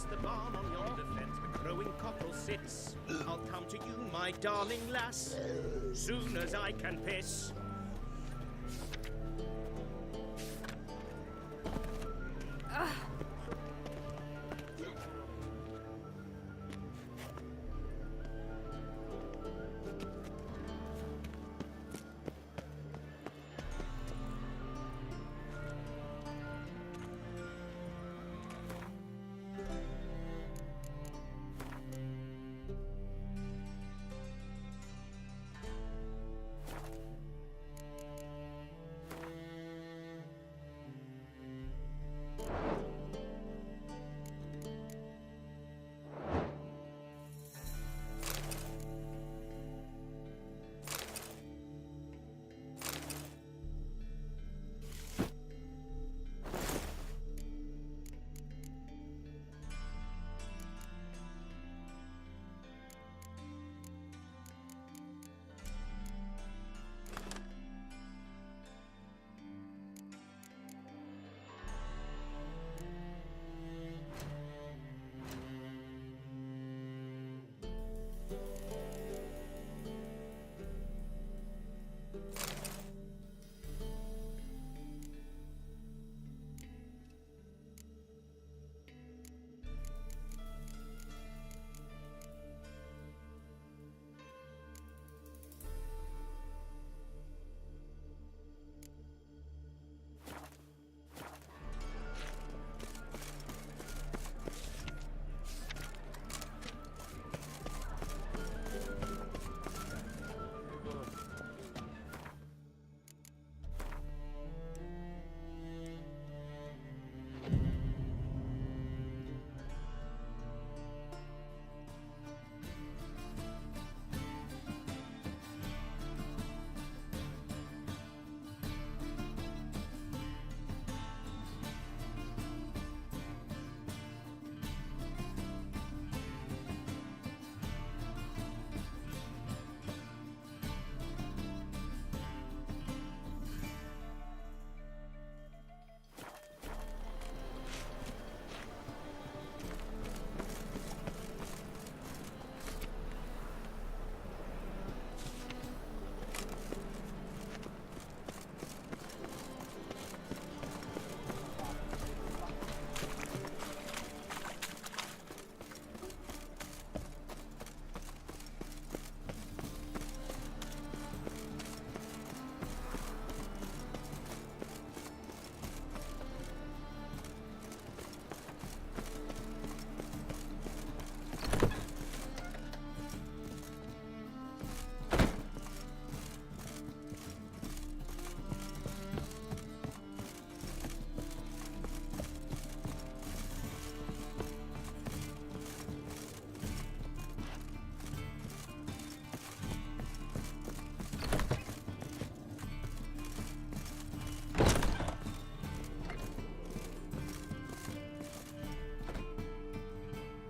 Past the barn on yonder fence, the crowing cockerel sits. I'll come to you, my darling lass, soon as I can piss.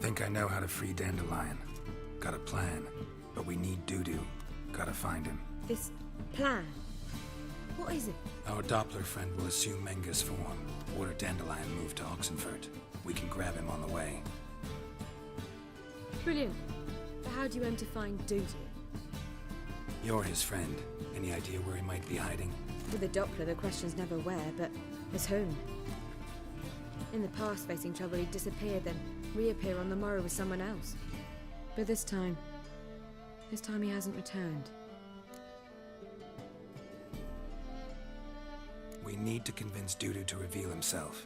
Think I know how to free Dandelion. Got a plan, but we need Dudu. Gotta find him. This plan? What is it? Our Doppler friend will assume Menga's form. Order Dandelion moved to Oxenfurt. We can grab him on the way. Brilliant. But how do you aim to find Dudu? You're his friend. Any idea where he might be hiding? With the Doppler, the question's never where, but as whom. In the past, facing trouble, he'd disappear, then reappear on the morrow with someone else. But this time he hasn't returned. We need to convince Dudu to reveal himself.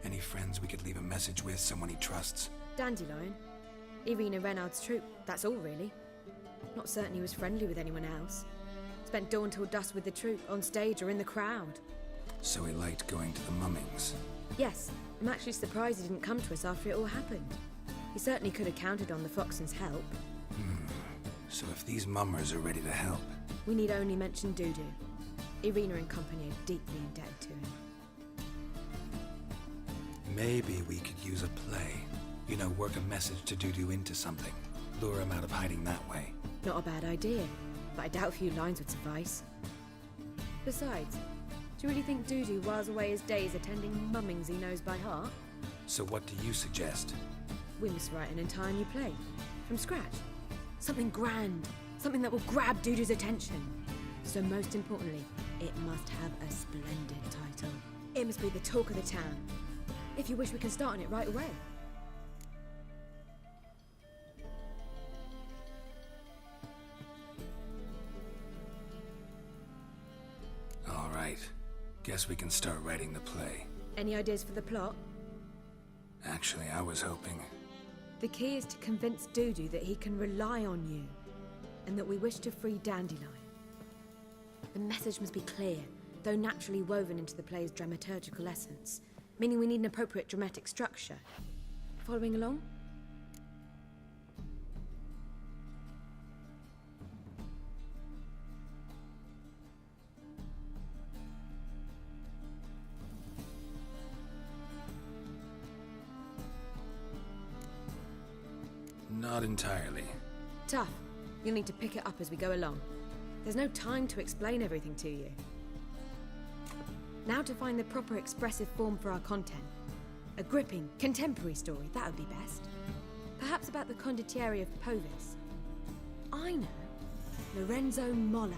Any friends we could leave a message with, someone he trusts? Dandelion. Irina Renard's troupe, that's all really. Not certain he was friendly with anyone else. Spent dawn till dusk with the troupe, on stage or in the crowd. So he liked going to the mummings? Yes, I'm actually surprised he didn't come to us after it all happened. He certainly could have counted on the Foxen's help. So if these mummers are ready to help... We need only mention Dudu. Irina and company are deeply indebted to him. Maybe we could use a play. You know, work a message to Dudu into something. Lure him out of hiding that way. Not a bad idea, but I doubt a few lines would suffice. Besides, do you really think Dudu whiles away his days attending mummings he knows by heart? So what do you suggest? We must write an entire new play. From scratch. Something grand. Something that will grab Dudu's attention. So most importantly, it must have a splendid title. It must be the talk of the town. If you wish, we can start on it right away. All right. Guess we can start writing the play. Any ideas for the plot? Actually, I was hoping... The key is to convince Dudu that he can rely on you, and that we wish to free Dandelion. The message must be clear, though naturally woven into the play's dramaturgical essence, meaning we need an appropriate dramatic structure. Following along? Not entirely. Tough. You'll need to pick it up as we go along. There's no time to explain everything to you. Now to find the proper expressive form for our content. A gripping, contemporary story, that would be best. Perhaps about the condottieri of Povis. I know. Lorenzo Molla.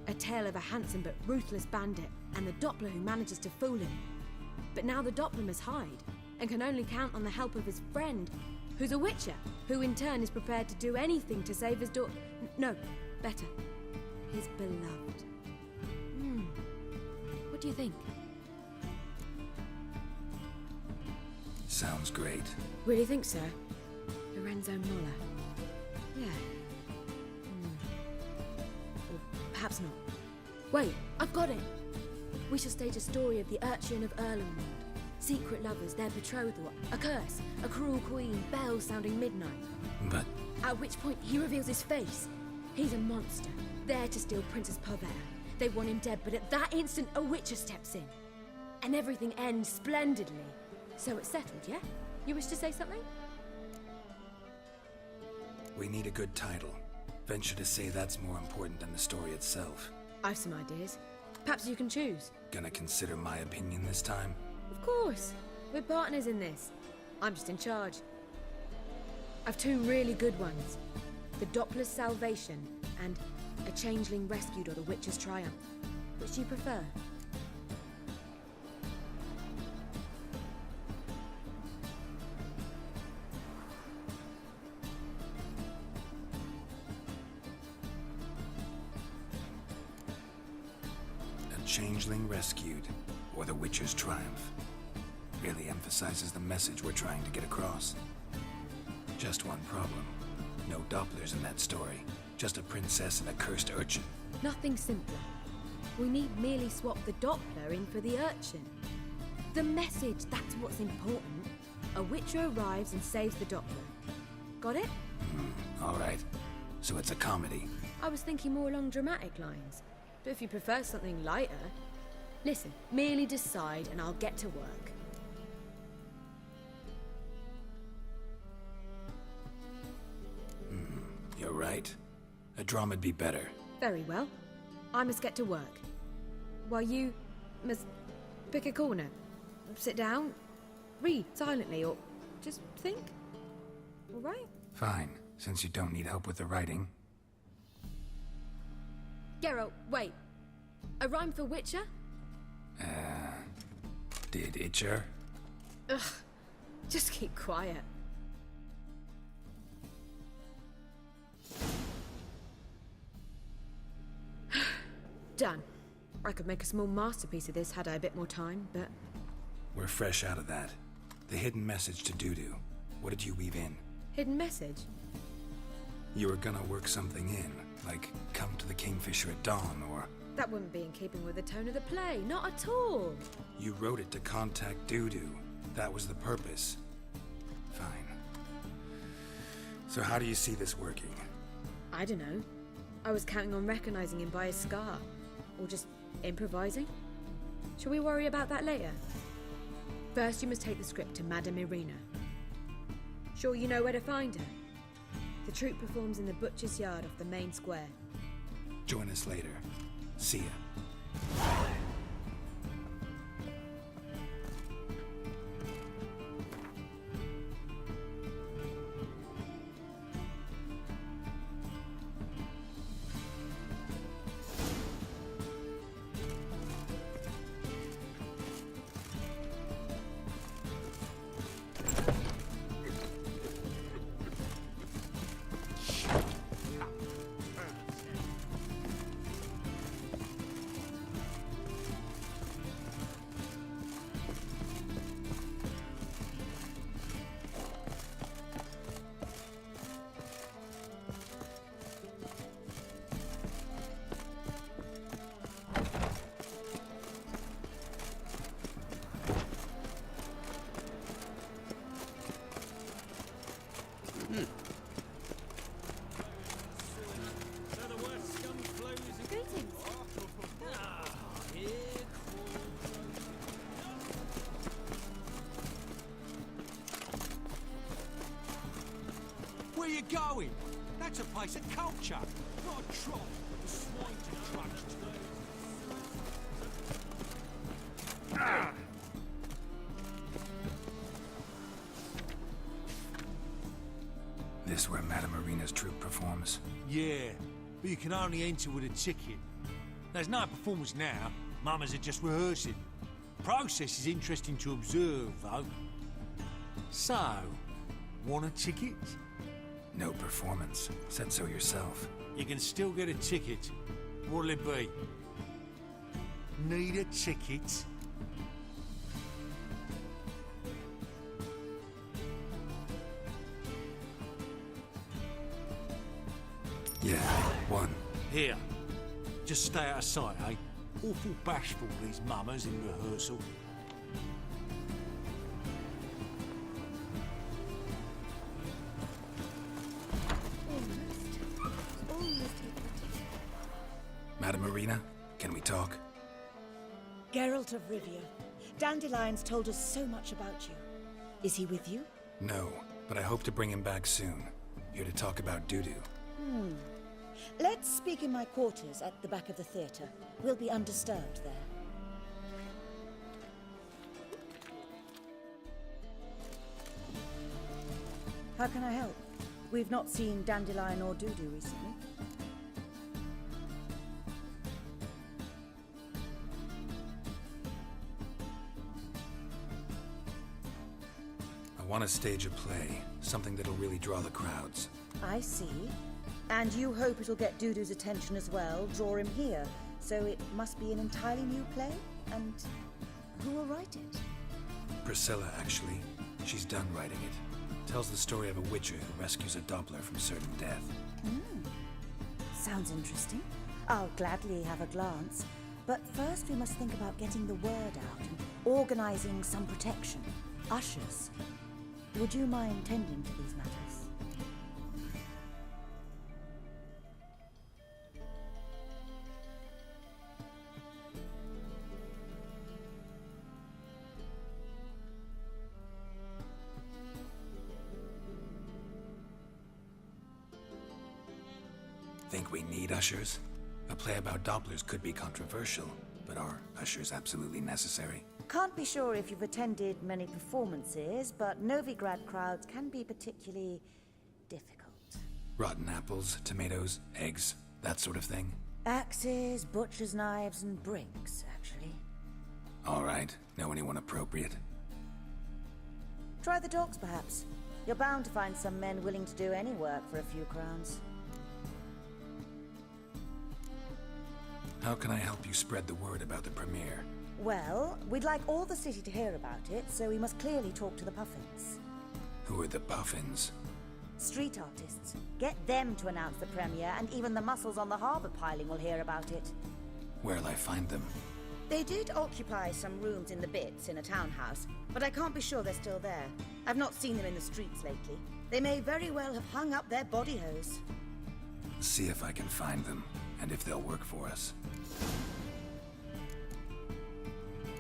A tale of a handsome but ruthless bandit and the Doppler who manages to fool him. But now the Doppler must hide and can only count on the help of his friend, who's a witcher, who in turn is prepared to do anything to save his daughter. No, better. His beloved. What do you think? Sounds great. Really think so? Lorenzo Molla. Yeah. Or perhaps not. Wait, I've got it! We shall stage a story of the urchin of Erlenwald. Secret lovers, their betrothal, a curse, a cruel queen, bells sounding midnight. But... At which point he reveals his face. He's a monster, there to steal Princess Pavere. They want him dead, but at that instant a witcher steps in. And everything ends splendidly. So it's settled, yeah? You wish to say something? we need a good title. Venture to say that's more important than the story itself. I've some ideas. Perhaps you can choose. Gonna consider my opinion this time? Of course. We're partners in this. I'm just in charge. I've two really good ones. The Doppler's Salvation and A Changeling Rescued or The Witcher's Triumph. Which do you prefer? A Changeling Rescued or The Witcher's Triumph. Really emphasizes the message we're trying to get across. Just one problem. No Dopplers in that story. Just a princess and a cursed urchin. Nothing simpler. We need merely swap the Doppler in for the urchin. The message, that's what's important. A witcher arrives and saves the Doppler. Got it? All right. So it's a comedy. I was thinking more along dramatic lines. But if you prefer something lighter... Listen, merely decide and I'll get to work. You're right. A drama'd be better. Very well. I must get to work. While you must pick a corner. Sit down, read silently, or just think. All right? Fine, since you don't need help with the writing. Geralt, wait. A rhyme for Witcher? Did Itcher? Ugh. Just keep quiet. Done. I could make a small masterpiece of this had I a bit more time, but... We're fresh out of that. The hidden message to Dudu. What did you weave in? Hidden message? You were gonna work something in, like come to the Kingfisher at dawn, or... That wouldn't be in keeping with the tone of the play, not at all. You wrote it to contact Dudu. That was the purpose. Fine. So how do you see this working? I don't know. I was counting on recognizing him by his scar. Or just improvising? Shall we worry about that later? First, you must take the script to Madame Irina. Sure you know where to find her? The troupe performs in the butcher's yard off the main square. Join us later. See ya. going? That's a place of culture, not a trough for swine to trudge to. This where Madame Marina's troupe performs? Yeah, but you can only enter with a ticket. There's no performance now. Mamas are just rehearsing. Process is interesting to observe, though. So, want a ticket? No performance. Said so yourself. You can still get a ticket. What'll it be? Need a ticket? Yeah, one. Here. Just stay out of sight, eh? Awful bashful, these mamas in rehearsal. Madame Marina, can we talk? Geralt of Rivia. Dandelion's told us so much about you. Is he with you? No, but I hope to bring him back soon. Here to talk about doo-doo. Let's speak in my quarters at the back of the theatre. We'll be undisturbed there. How can I help? We've not seen Dandelion or Dudu recently. I want to stage a play, something that'll really draw the crowds. I see. And you hope it'll get Dudu's attention as well, draw him here. So it must be an entirely new play? And who will write it? Priscilla, actually. She's done writing it. Tells the story of a witcher who rescues a Doppler from certain death. Sounds interesting. I'll gladly have a glance. But first we must think about getting the word out and organizing some protection. Ushers. Would you mind tending to these matters? Think we need ushers? A play about Dopplers could be controversial, but are ushers absolutely necessary? Can't be sure if you've attended many performances, but Novigrad crowds can be particularly difficult. Rotten apples, tomatoes, eggs, that sort of thing? Axes, butcher's knives, and bricks, actually. All right. Know anyone appropriate? Try the dogs, perhaps. You're bound to find some men willing to do any work for a few crowns. How can I help you spread the word about the premiere? Well, we'd like all the city to hear about it, so we must clearly talk to the Puffins. Who are the Puffins? Street artists. Get them to announce the premiere, and even the muscles on the harbour piling will hear about it. Where'll I find them? They did occupy some rooms in the Bits in a townhouse, but I can't be sure they're still there. I've not seen them in the streets lately. They may very well have hung up their body hose. See if I can find them, and if they'll work for us.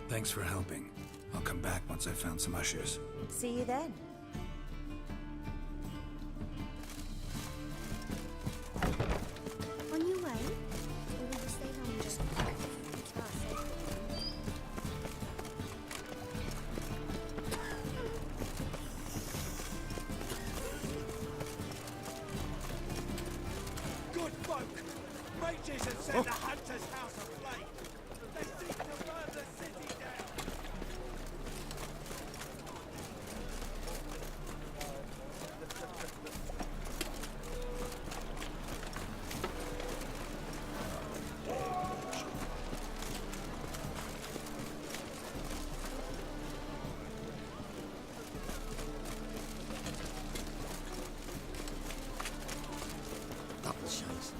Thanks for helping. I'll come back once I've found some ushers. See you then. On your way? Or will you stay home just Good folk! Mages have set the hunter's house aflame! They seek to burn the city down! Double shows.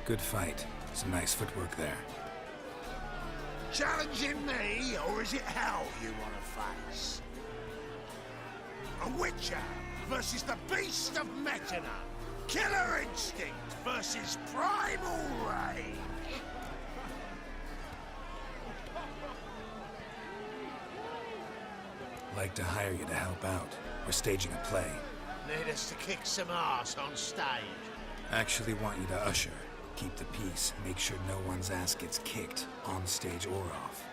Good fight. Some nice footwork there. Challenging me, or is it hell you want to face? A witcher versus the beast of Metana. Killer instinct versus primal rage. Like to hire you to help out. We're staging a play. Need us to kick some ass on stage. Actually want you to usher. Keep the peace. Make sure no one's ass gets kicked, on stage or off.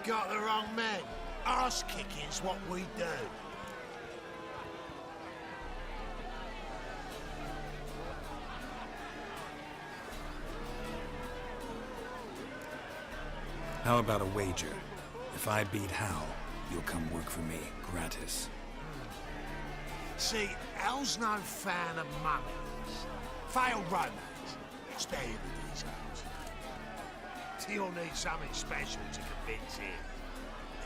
Got the wrong men. Ass kicking's what we do. How about a wager? If I beat Hal, you'll come work for me, gratis. See, Hal's no fan of mummies. Failed romance. Spare you the details. You'll need something special to convince him.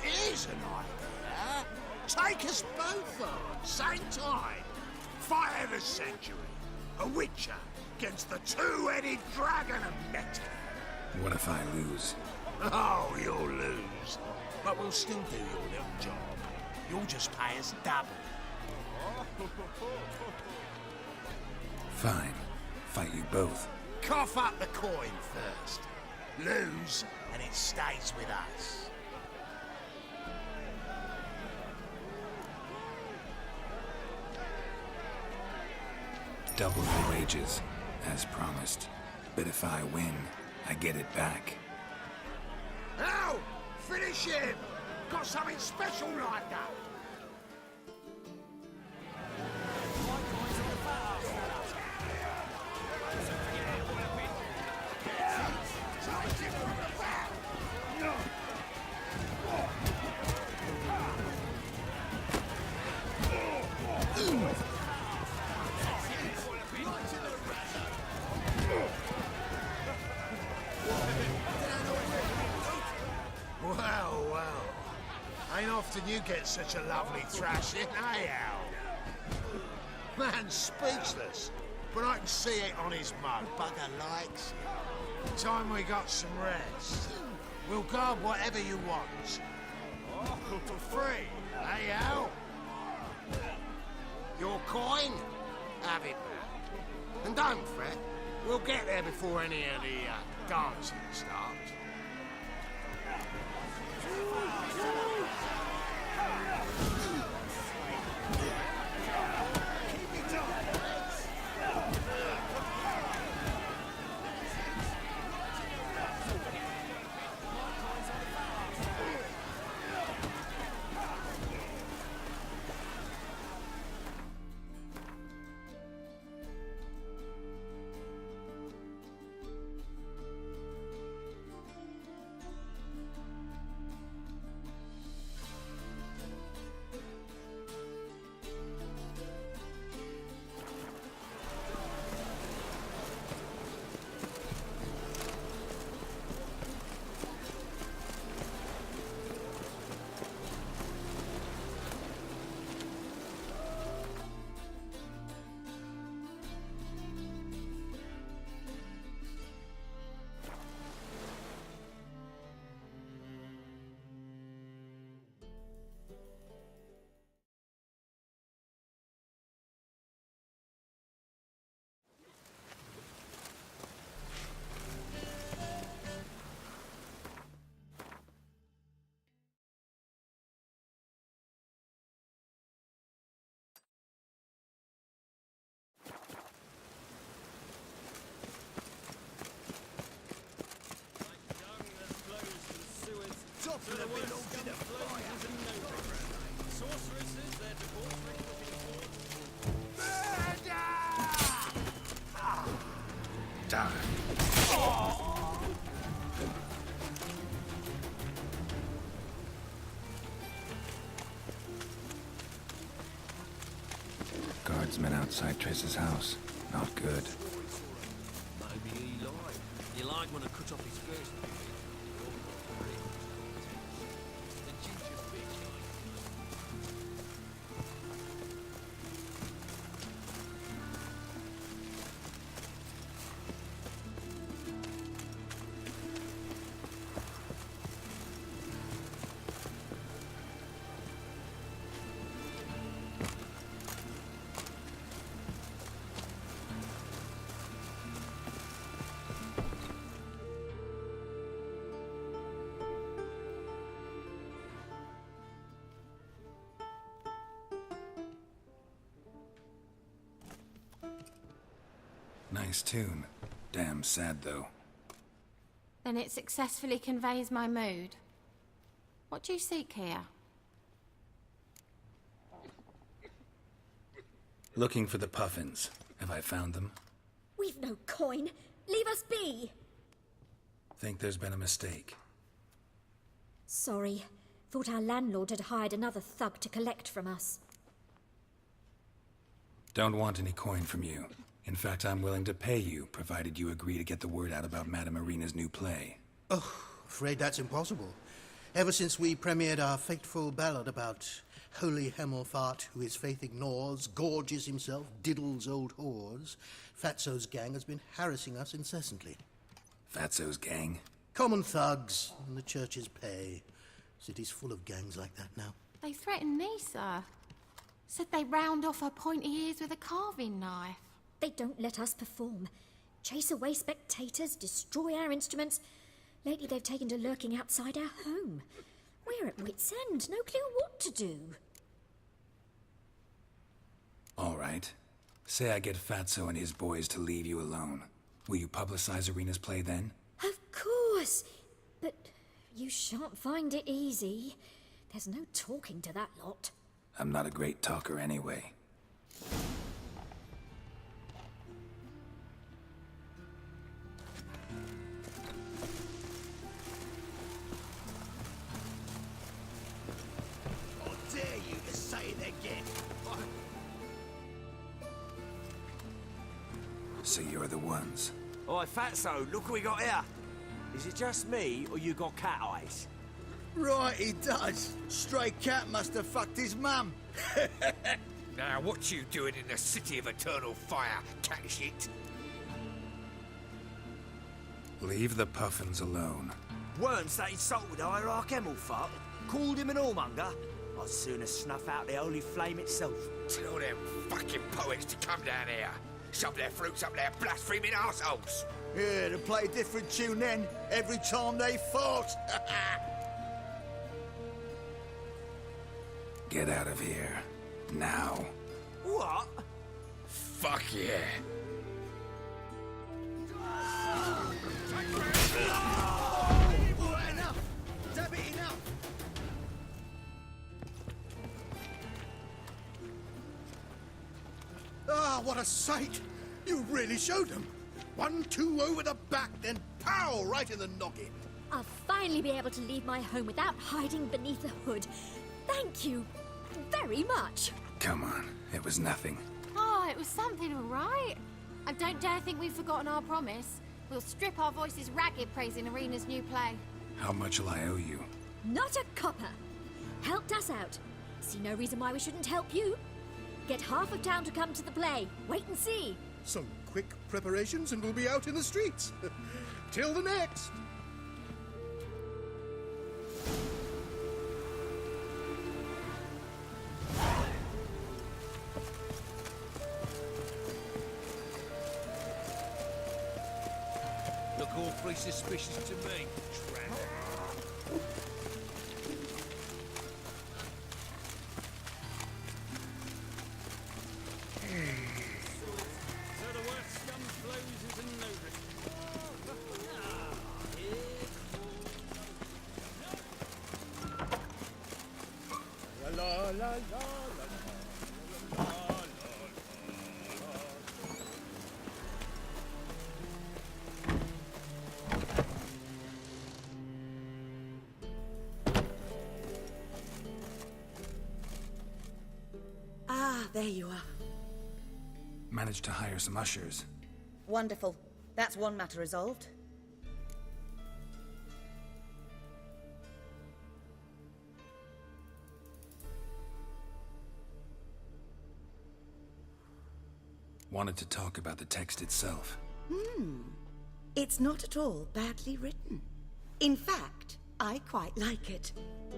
Here's an idea. Take us both on, same time. Fight of the century. A witcher against the two-headed dragon of Meta. What if I lose? Oh, you'll lose. But we'll still do your little job. You'll just pay us double. Fine. Fight you both. Cough up the coin first. Lose, and it stays with us. Double the wages, as promised. But if I win, I get it back. Now, finish him! Got something special lined up. Ain't often you get such a lovely thrashing, eh, Al? Man's speechless, but I can see it on his mug. Bugger likes it. Time we got some rest. We'll guard whatever you want. For free, eh, Al? Your coin? Have it back. And don't fret, we'll get there before any of the dancing starts. Guardsmen outside Triss's house. Not good. Maybe he lied. He lied when I cut off his first. The ginger bitch. Nice tune. Damn sad, though. Then it successfully conveys my mood. What do you seek here? Looking for the puffins. Have I found them? We've no coin. Leave us be. Think there's been a mistake. Sorry. Thought our landlord had hired another thug to collect from us. Don't want any coin from you. In fact, I'm willing to pay you, provided you agree to get the word out about Madame Irina's new play. Oh, afraid that's impossible. Ever since we premiered our fateful ballad about holy Hemelfart, who his faith ignores, gorges himself, diddles old whores, Fatso's gang has been harassing us incessantly. Fatso's gang? Common thugs, and the church's pay. City's full of gangs like that now. They threatened me, sir. Said they round off her pointy ears with a carving knife. They don't let us perform. Chase away spectators, destroy our instruments. Lately they've taken to lurking outside our home. We're at wit's end, no clue what to do. All right. Say I get Fatso and his boys to leave you alone. Will you publicize Irina's play then? Of course. But you shan't find it easy. There's no talking to that lot. I'm not a great talker anyway. How dare you to say it again? So you're the ones. Oi, Fatso, look what we got here. Is it just me, or you got cat eyes? Right, he does. Stray cat must have fucked his mum. Now, what you doing in the city of eternal fire, cat shit? Leave the puffins alone. Worms that insulted Hierarch Hemelfart, called him an whoremonger. I'd sooner snuff out the holy flame itself. Tell them fucking poets to come down here. Shove their fruits up their blaspheming arseholes. Yeah, to play a different tune then, every time they fought. Get out of here. Now. What? Fuck yeah. Enough! Damn it, enough! Ah, what a sight! You really showed them. 1-2 over the back, then pow, right in the noggin. I'll finally be able to leave my home without hiding beneath a hood. Thank you very much. Come on. It was nothing. Oh, it was something, all right. I don't dare think we've forgotten our promise. We'll strip our voices ragged praising Irina's new play. How much will I owe you? Not a copper. Helped us out. See no reason why we shouldn't help you. Get half of town to come to the play. Wait and see. Some quick preparations and we'll be out in the streets. Till the next. Look awfully suspicious to me, tramp. So the worst scum flows isn't over. La la la la la la. Ah, there you are. Managed to hire some ushers. Wonderful. That's one matter resolved. Wanted to talk about the text itself. It's not at all badly written. In fact, I quite like it.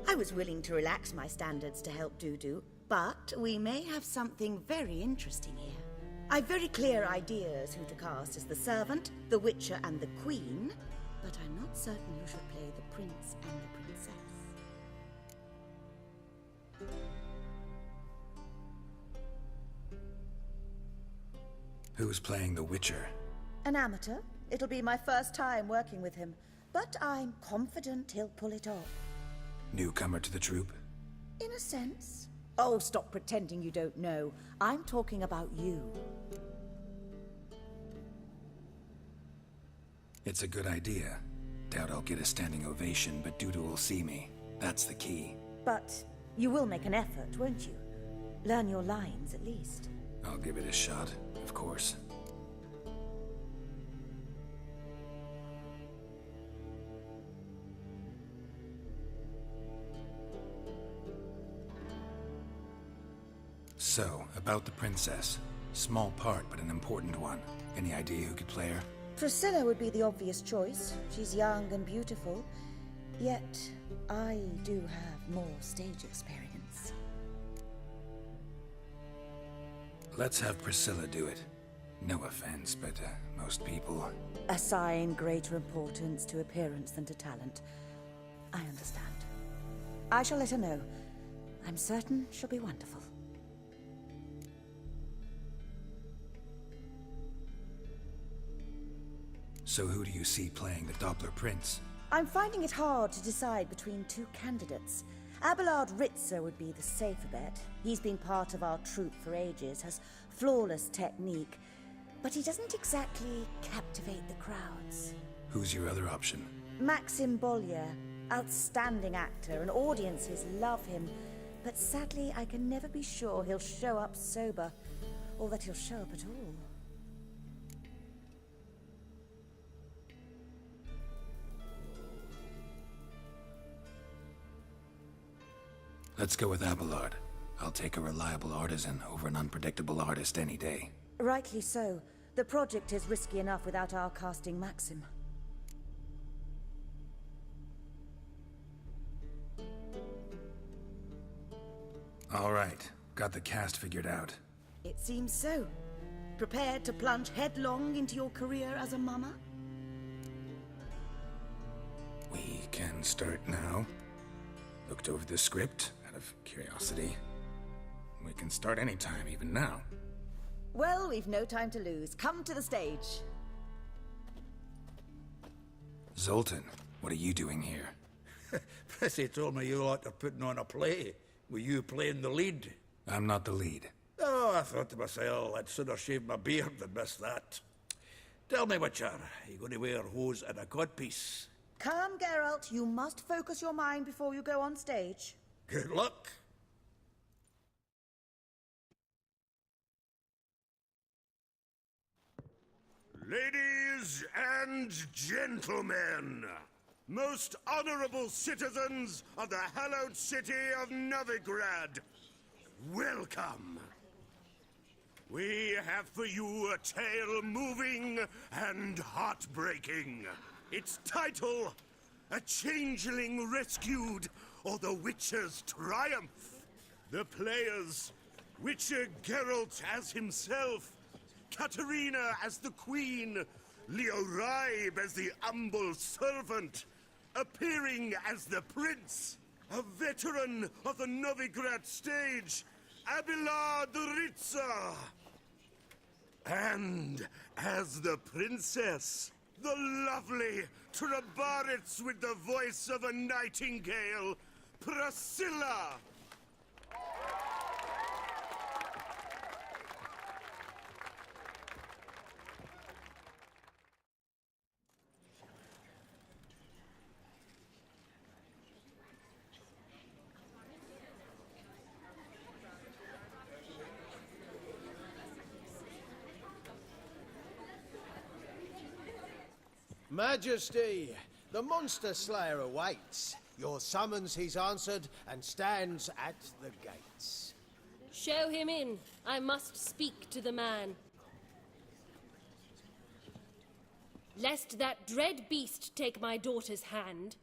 I was willing to relax my standards to help Dudu, but we may have something very interesting here. I've very clear ideas who to cast as the servant, the witcher, and the queen, but I'm not certain who should play the prince and the princess. Who's playing the Witcher? An amateur. It'll be my first time working with him, but I'm confident he'll pull it off. Newcomer to the troupe? In a sense. Oh, stop pretending you don't know. I'm talking about you. It's a good idea. Doubt I'll get a standing ovation, but Dudu will see me. That's the key. But you will make an effort, won't you? Learn your lines, at least. I'll give it a shot, of course. So, about the princess. Small part, but an important one. Any idea who could play her? Priscilla would be the obvious choice. She's young and beautiful. Yet, I do have more stage experience. Let's have Priscilla do it. No offense, but most people... Assign greater importance to appearance than to talent. I understand. I shall let her know. I'm certain she'll be wonderful. So who do you see playing the Doppler Prince? I'm finding it hard to decide between two candidates. Abelard Ritzer would be the safer bet. He's been part of our troupe for ages, has flawless technique, but he doesn't exactly captivate the crowds. Who's your other option? Maxim Bollier, outstanding actor, and audiences love him, but sadly I can never be sure he'll show up sober, or that he'll show up at all. Let's go with Abelard. I'll take a reliable artisan over an unpredictable artist any day. Rightly so. The project is risky enough without our casting Maxim. All right. Got the cast figured out. It seems so. Prepared to plunge headlong into your career as a mama? We can start now. Looked over the script, out of curiosity. We can start anytime, even now. Well, we've no time to lose. Come to the stage. Zoltan, what are you doing here? Prissy told me you lot are putting on a play. Were you playing the lead? I'm not the lead. Oh, I thought to myself, I'd sooner shave my beard than miss that. Tell me, Witcher, are you going to wear hose and a codpiece? Come, Geralt. You must focus your mind before you go on stage. Good luck. Ladies and gentlemen, most honorable citizens of the hallowed city of Novigrad, welcome. We have for you a tale moving and heartbreaking. Its title, A Changeling Rescued, or The Witcher's Triumph. The players, Witcher Geralt as himself, Katerina as the Queen, Leo Raib as the humble servant, appearing as the Prince, a veteran of the Novigrad stage, Abelard Ritzer. And as the Princess, the lovely Trabaritz with the voice of a nightingale, Priscilla. Majesty, the monster slayer awaits. Your summons he's answered and stands at the gates. Show him in. I must speak to the man. Lest that dread beast take my daughter's hand.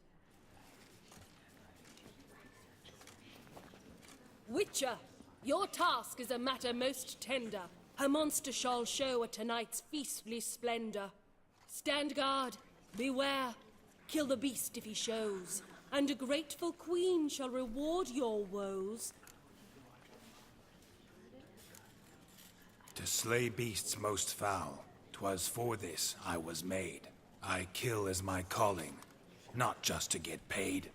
Witcher, your task is a matter most tender. Her monster shall show at tonight's feastly splendor. Stand guard, beware, kill the beast if he shows, and a grateful queen shall reward your woes. To slay beasts most foul, 'Twas for this I was made. I kill as my calling, not just to get paid.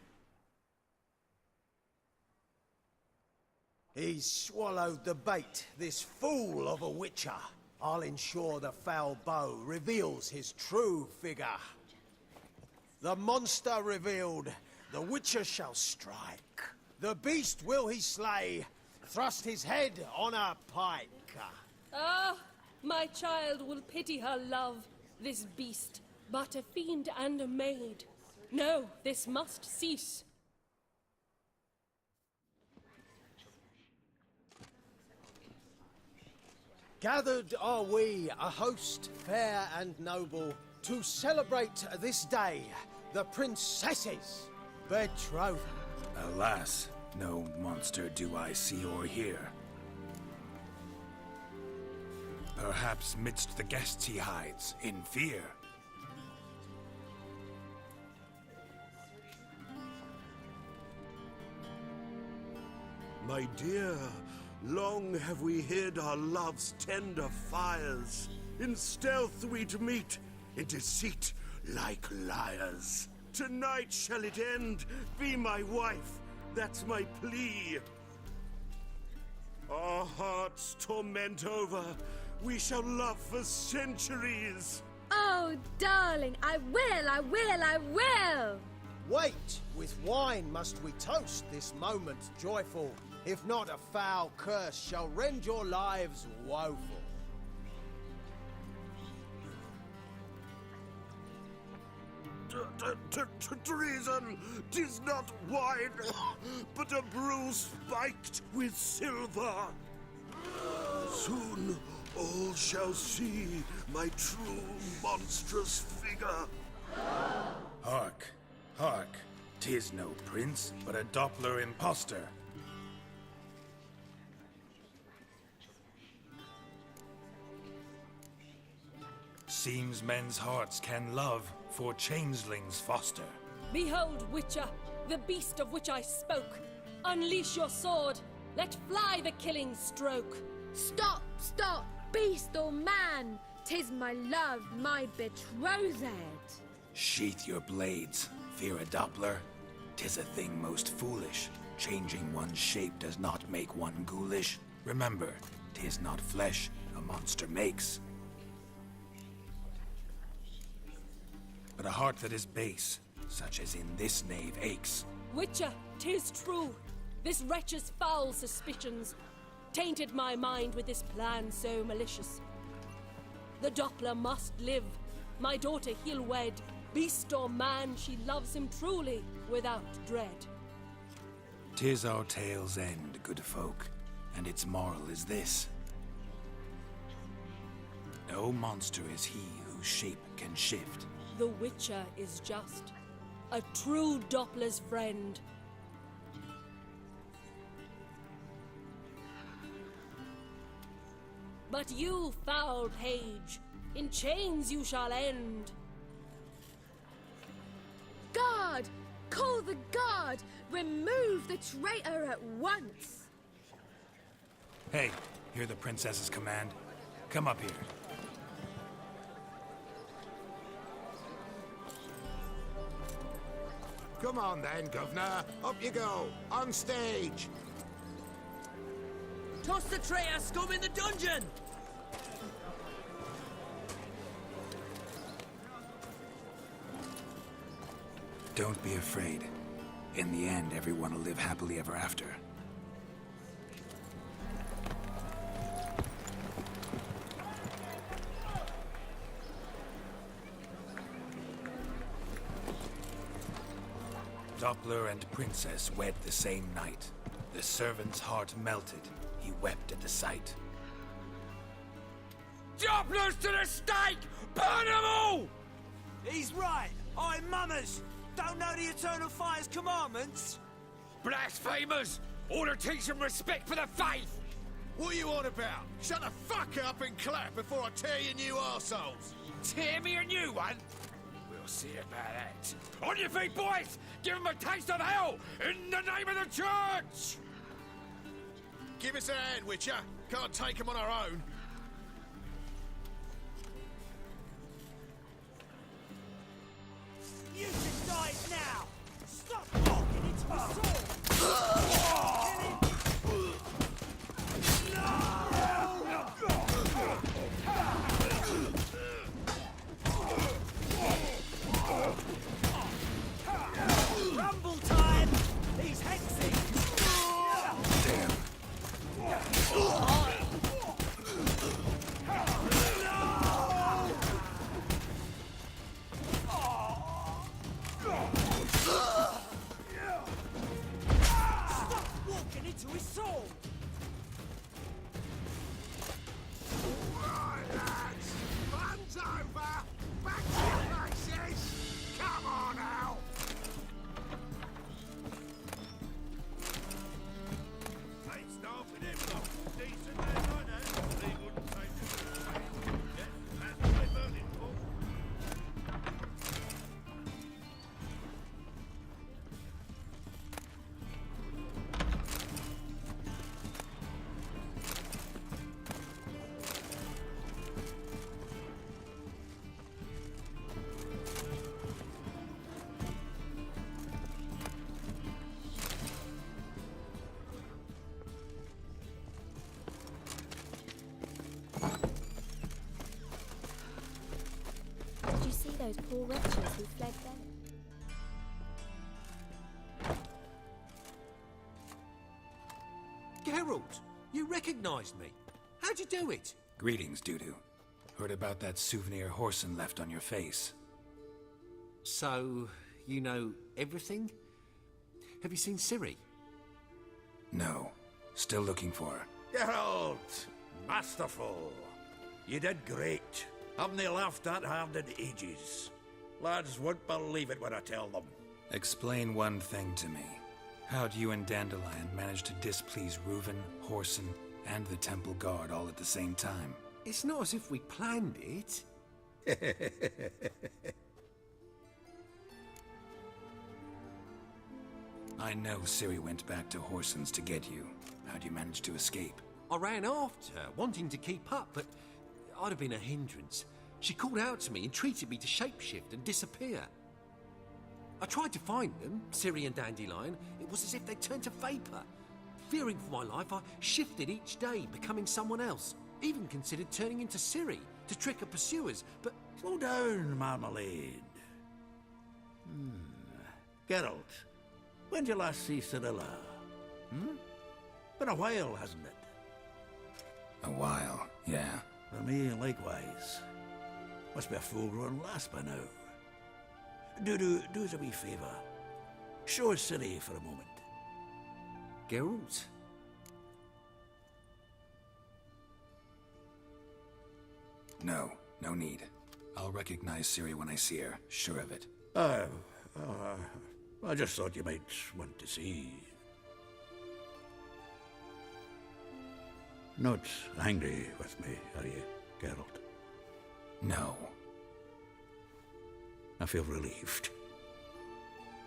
He's swallowed the bait, this fool of a witcher. I'll ensure the foul bow reveals his true figure. The monster revealed, the witcher shall strike. The beast will he slay, thrust his head on a pike. Ah, my child will pity her love, this beast, but a fiend and a maid. No, this must cease. Gathered are we, a host fair and noble, to celebrate this day, the princess's betrothal. Alas, no monster do I see or hear. Perhaps midst the guests he hides, in fear. My dear, long have we hid our love's tender fires. In stealth we'd meet, in deceit like liars. Tonight shall it end, be my wife, that's my plea. Our hearts torment over, we shall love for centuries. Oh, darling, I will, I will, I will! Wait, with wine must we toast this moment joyful. If not, a foul curse shall rend your lives woeful. Treason! 'Tis not wine, but a brew spiked with silver. Soon all shall see my true monstrous figure. Hark, hark, 'tis no prince, but a Doppler impostor. Seems men's hearts can love, for changelings foster. Behold, Witcher, the beast of which I spoke. Unleash your sword. Let fly the killing stroke. Stop, stop, beast or man! 'Tis my love, my betrothed. Sheath your blades, fear a Doppler. 'Tis a thing most foolish. Changing one's shape does not make one ghoulish. Remember, 'tis not flesh a monster makes, but a heart that is base, such as in this knave aches. Witcher, 'tis true. This wretch's foul suspicions tainted my mind with this plan so malicious. The Doppler must live. My daughter he'll wed. Beast or man, she loves him truly, without dread. 'Tis our tale's end, good folk, and its moral is this. No monster is he whose shape can shift. The Witcher is just a true Doppler's friend. But you, foul page, in chains you shall end. Guard! Call the guard! Remove the traitor at once! Hey, hear the princess's command? Come up here. Come on then, governor. Up you go. On stage. Toss the traitor scum in the dungeon! Don't be afraid. In the end, everyone will live happily ever after. Doppler and princess wed the same night. The servant's heart melted. He wept at the sight. Dopplers to the stake! Burn them all! He's right. I'm mummers. Don't know the Eternal Fire's commandments? Blasphemers! Order teach them respect for the faith! What are you on about? Shut the fuck up and clap before I tear you new arseholes! Tear me a new one? We'll see about that. On your feet, boys! Give them a taste of hell in the name of the church! Give us a hand, Witcher. Can't take them on our own. you see those poor wretches who fled then? Geralt, you recognized me. How'd you do it? Greetings, Dudu. Heard about that souvenir Horson left on your face. So, you know everything? Have you seen Ciri? No. Still looking for her. Geralt! Masterful! You did great. Haven't they laughed that hard in ages? Lads won't believe it when I tell them. Explain one thing to me. How'd you and Dandelion manage to displease Reuven, Horson, and the Temple Guard all at the same time? It's not as if we planned it. I know Ciri went back to Horson's to get you. How'd you manage to escape? I ran after her, wanting to keep up, but I'd have been a hindrance. She called out to me and treated me to shapeshift and disappear. I tried to find them, Ciri and Dandelion. It was as if they turned to vapor. Fearing for my life, I shifted each day, becoming someone else. Even considered turning into Ciri to trick her pursuers, but... Slow down, Marmalade. Geralt, when did you last see Cirilla? Been a while, hasn't it? A while, yeah. For me, likewise. Must be a full-grown lass by now. Do us a wee favour. Show us Ciri for a moment. Geralt? No, no need. I'll recognize Ciri when I see her, sure of it. I just thought you might want to see. Not angry with me, are you, Geralt? No. I feel relieved.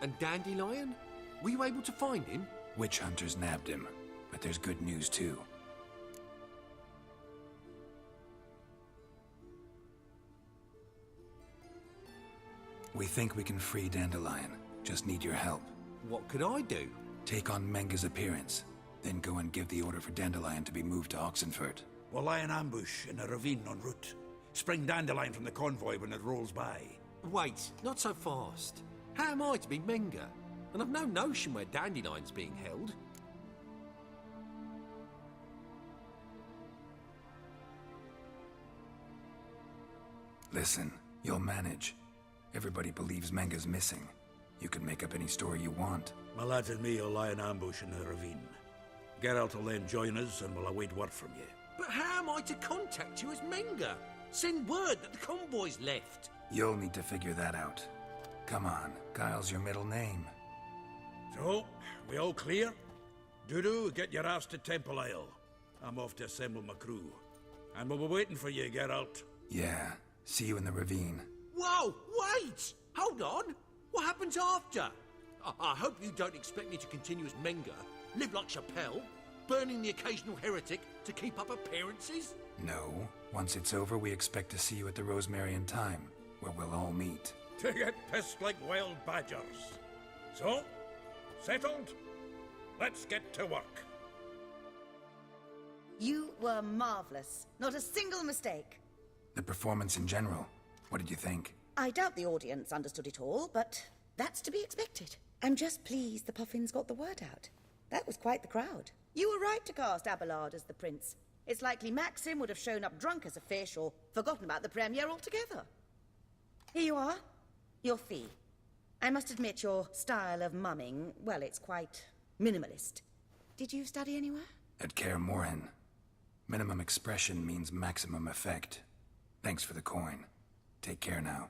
And Dandelion? Were you able to find him? Witch hunters nabbed him, but there's good news too. We think we can free Dandelion. Just need your help. What could I do? Take on Menga's appearance, then go and give the order for Dandelion to be moved to Oxenfurt. We'll lie in ambush in a ravine en route. Spring Dandelion from the convoy when it rolls by. Wait, not so fast. How am I to be Menga? And I've no notion where Dandelion's being held. Listen, you'll manage. Everybody believes Menga's missing. You can make up any story you want. My lads and me will lie in ambush in the ravine. Geralt will then join us and we'll await word from you. But how am I to contact you as Menga? Send word that the convoy's left. You'll need to figure that out. Come on, Guile's your middle name. So, we all clear? Dudu, get your ass to Temple Isle. I'm off to assemble my crew. And we'll be waiting for you, Geralt. Yeah, see you in the ravine. Whoa, wait! Hold on! What happens after? I hope you don't expect me to continue as Menga, live like Chappelle, burning the occasional heretic to keep up appearances? No. Once it's over, we expect to see you at the Rosemary in Time, where we'll all meet. To get pissed like wild badgers. So, settled? Let's get to work. You were marvelous. Not a single mistake. The performance in general, what did you think? I doubt the audience understood it all, but that's to be expected. I'm just pleased the Puffins got the word out. That was quite the crowd. You were right to cast Abelard as the prince. It's likely Maxim would have shown up drunk as a fish or forgotten about the premiere altogether. Here you are. Your fee. I must admit your style of mumming, well, it's quite minimalist. Did you study anywhere? At Kaer Morhen. Minimum expression means maximum effect. Thanks for the coin. Take care now.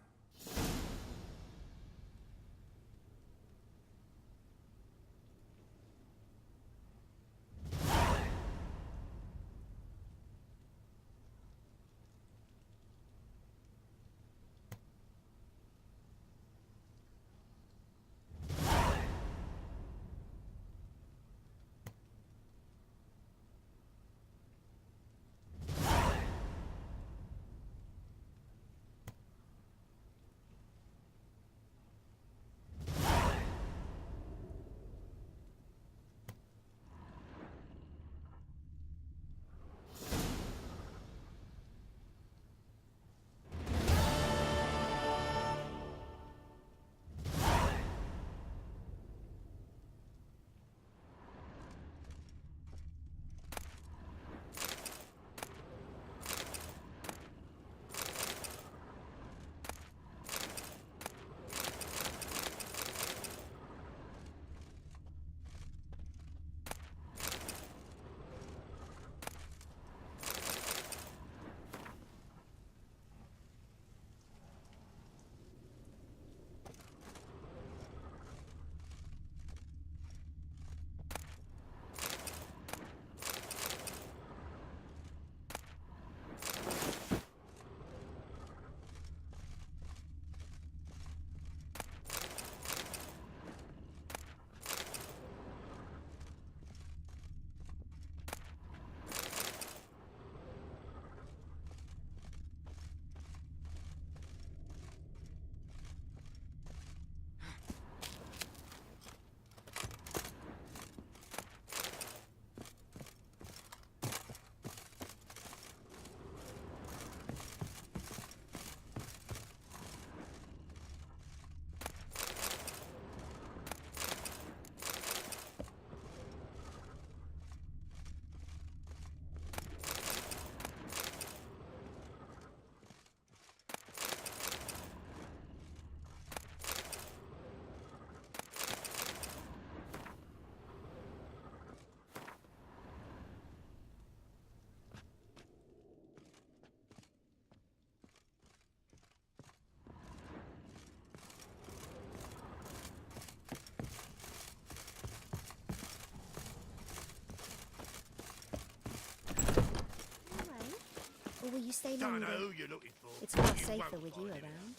stay Don't longer? know who you're looking for. It's far You safer won't with you find him. around.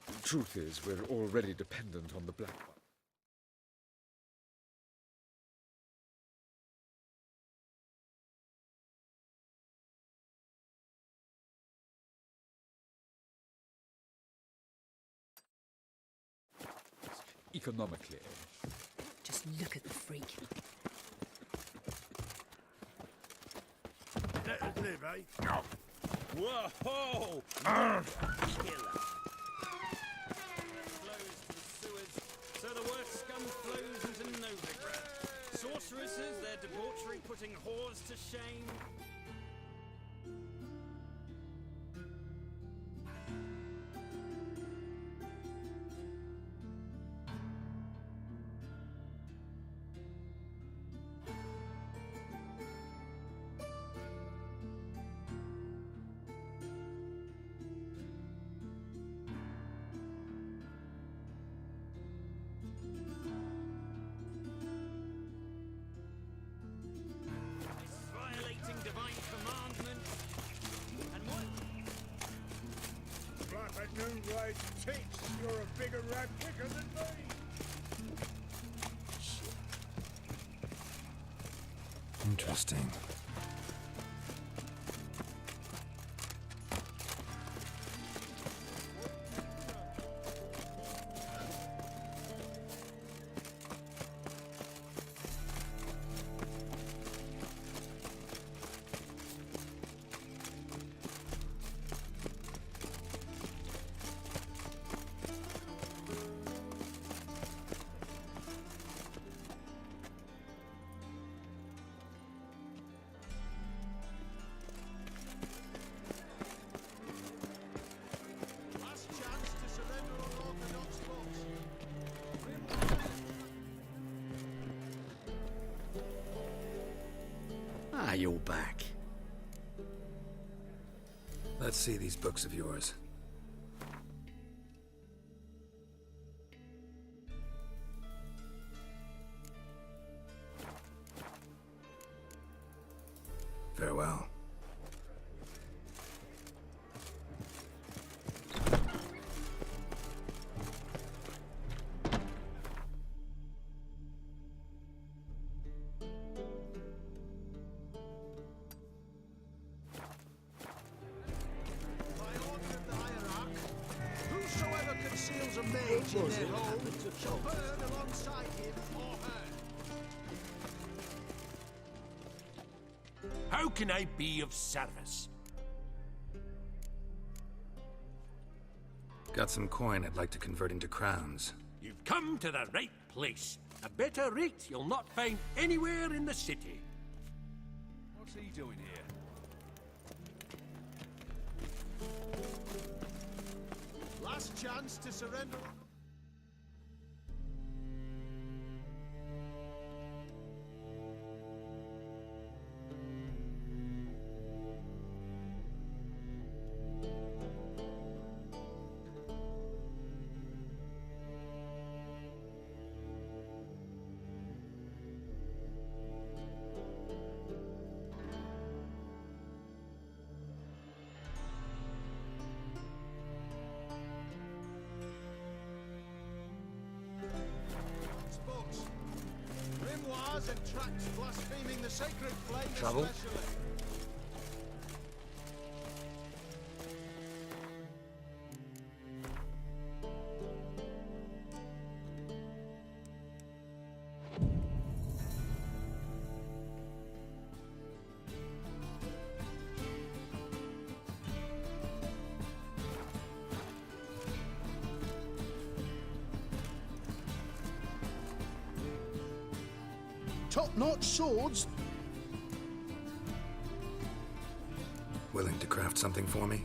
The truth is, we're already dependent on the Black One. Economically. Just look at the freak. Let us live, eh? Whoa! Arr! Killer. Flows to the sewers, so the worst scum flows into Novigrad. Sorceresses, their debauchery putting whores to shame. Violating divine commandments. And what? Like a new raid tits, you're a bigger rat kicker than me. Interesting. Last chance to surrender unorthodox books. Ah, you're back. Let's see these books of yours. Farewell. By order of the hierarch, whosoever conceals a mage in their home shall burn alongside him or her. How can I be of service? Got some coin I'd like to convert into crowns. You've come to the right place. A better rate you'll not find anywhere in the city. What's he doing here? Last chance to surrender. Books. Grimoires and tracts blaspheming the sacred flame Trouble? especially. Top-notch swords. Willing to craft something for me?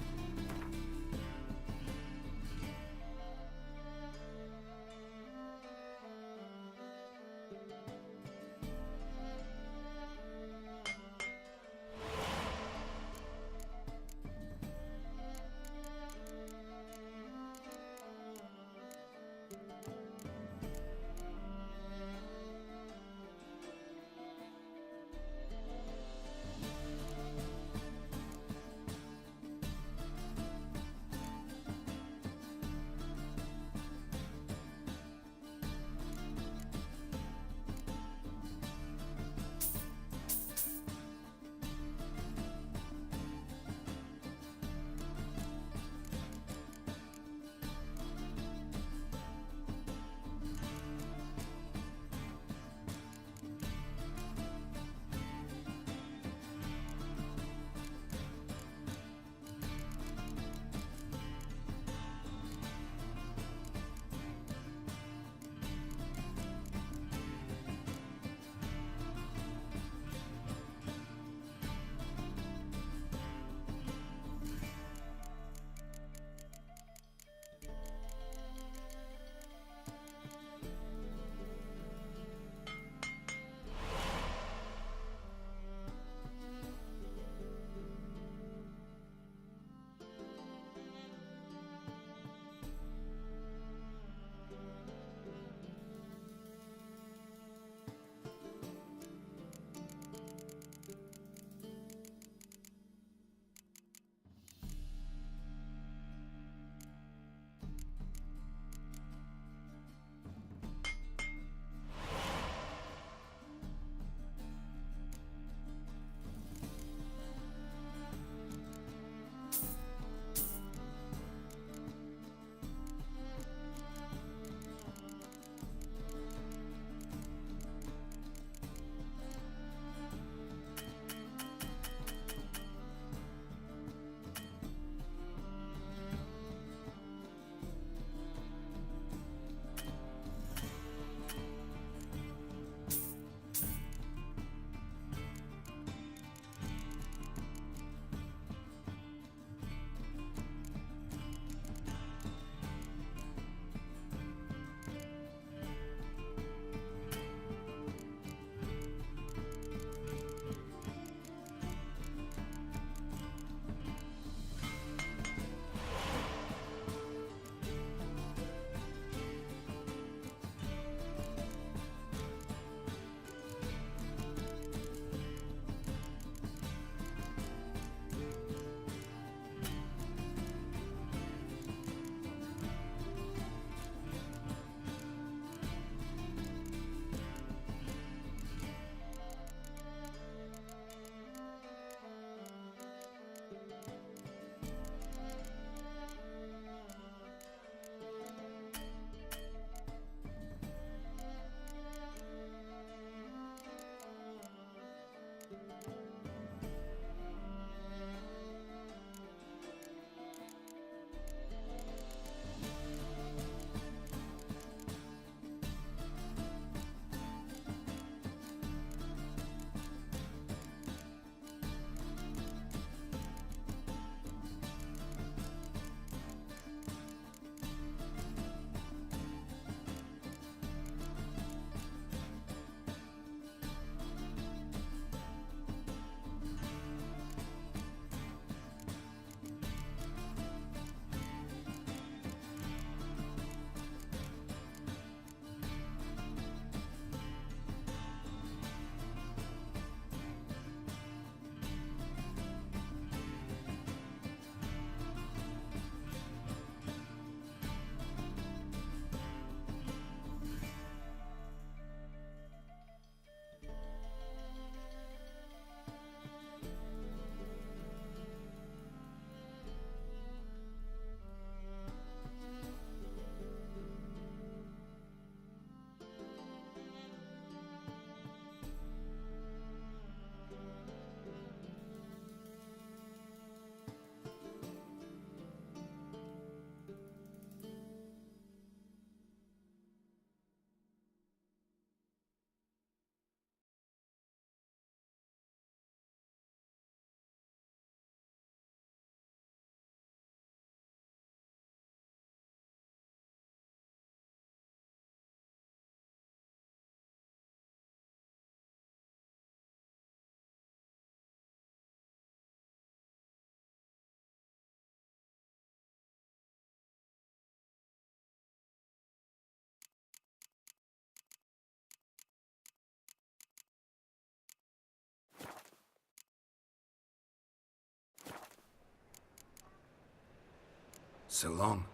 So long.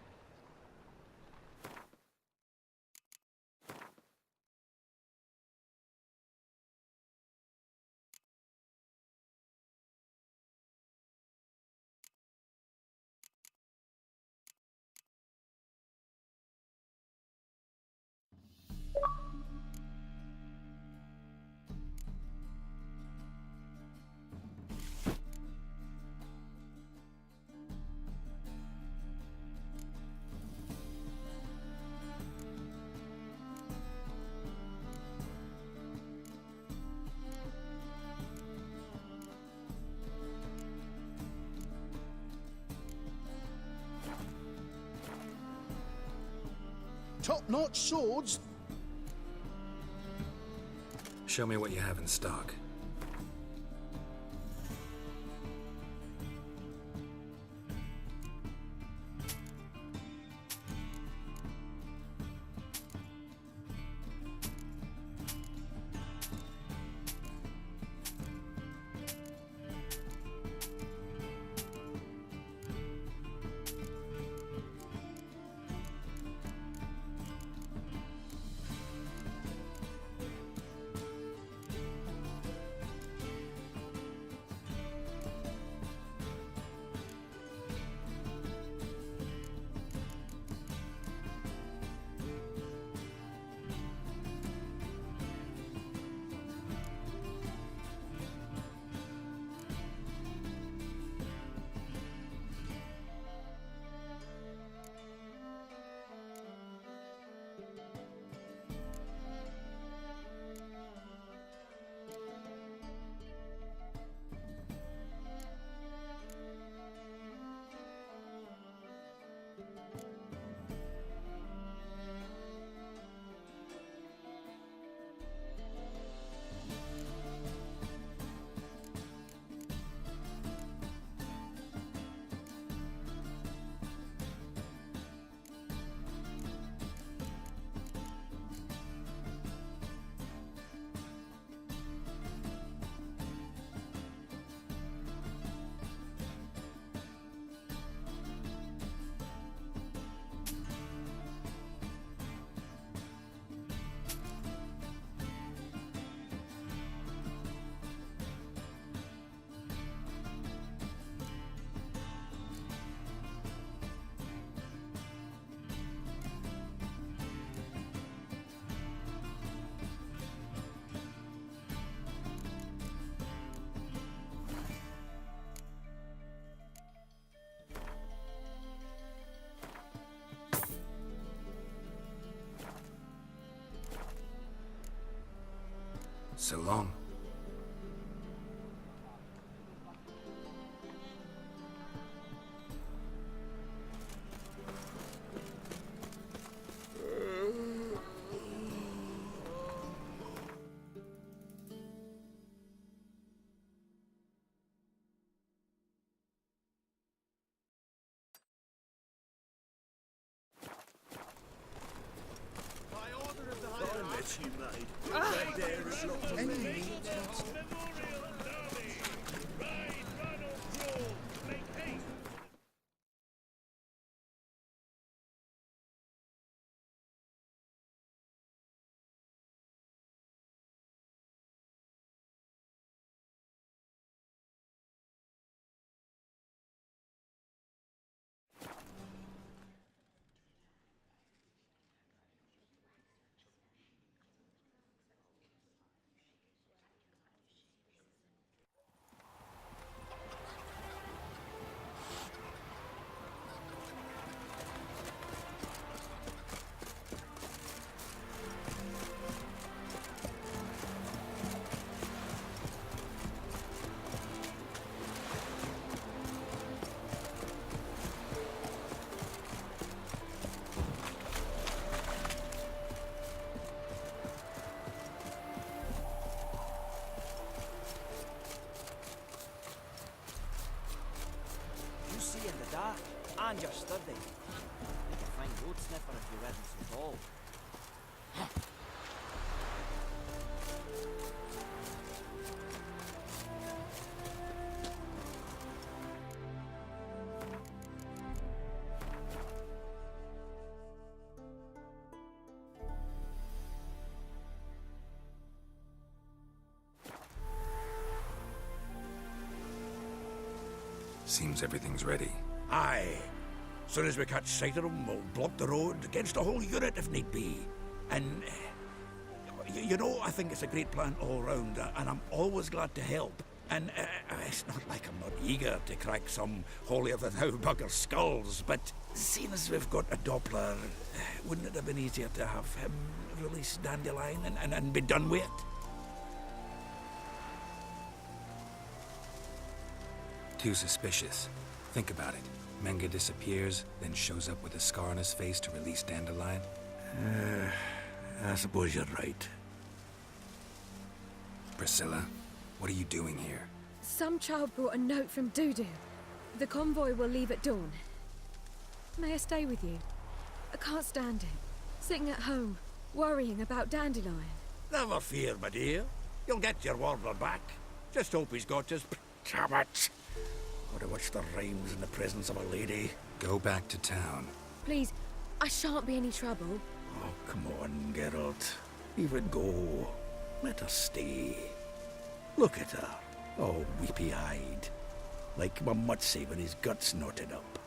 Top-notch swords? Show me what you have in stock. So long. You made. Right there is lots of men. And you're sturdy. Make a fine road sniffer if you weren't so tall. Seems everything's ready. Aye. Soon as we catch sight of them, we'll block the road against a whole unit if need be. And, you know, I think it's a great plan all round, and I'm always glad to help. And it's not like I'm not eager to crack some holier-than-thou bugger skulls, but seeing as we've got a Doppler, wouldn't it have been easier to have him release Dandelion and be done with it? Too suspicious. Think about it. Menga disappears, then shows up with a scar on his face to release Dandelion. I suppose you're right. Priscilla, what are you doing here? Some child brought a note from Dudu. The convoy will leave at dawn. May I stay with you? I can't stand it. Sitting at home, worrying about Dandelion. Never fear, my dear. You'll get your warbler back. Just hope he's got his... Damn it! Gotta watch the rhymes in the presence of a lady. Go back to town. Please, I shan't be any trouble. Oh, come on, Geralt. Leave it go. Let her stay. Look at her, all weepy-eyed. Like my mutsy with his guts knotted up.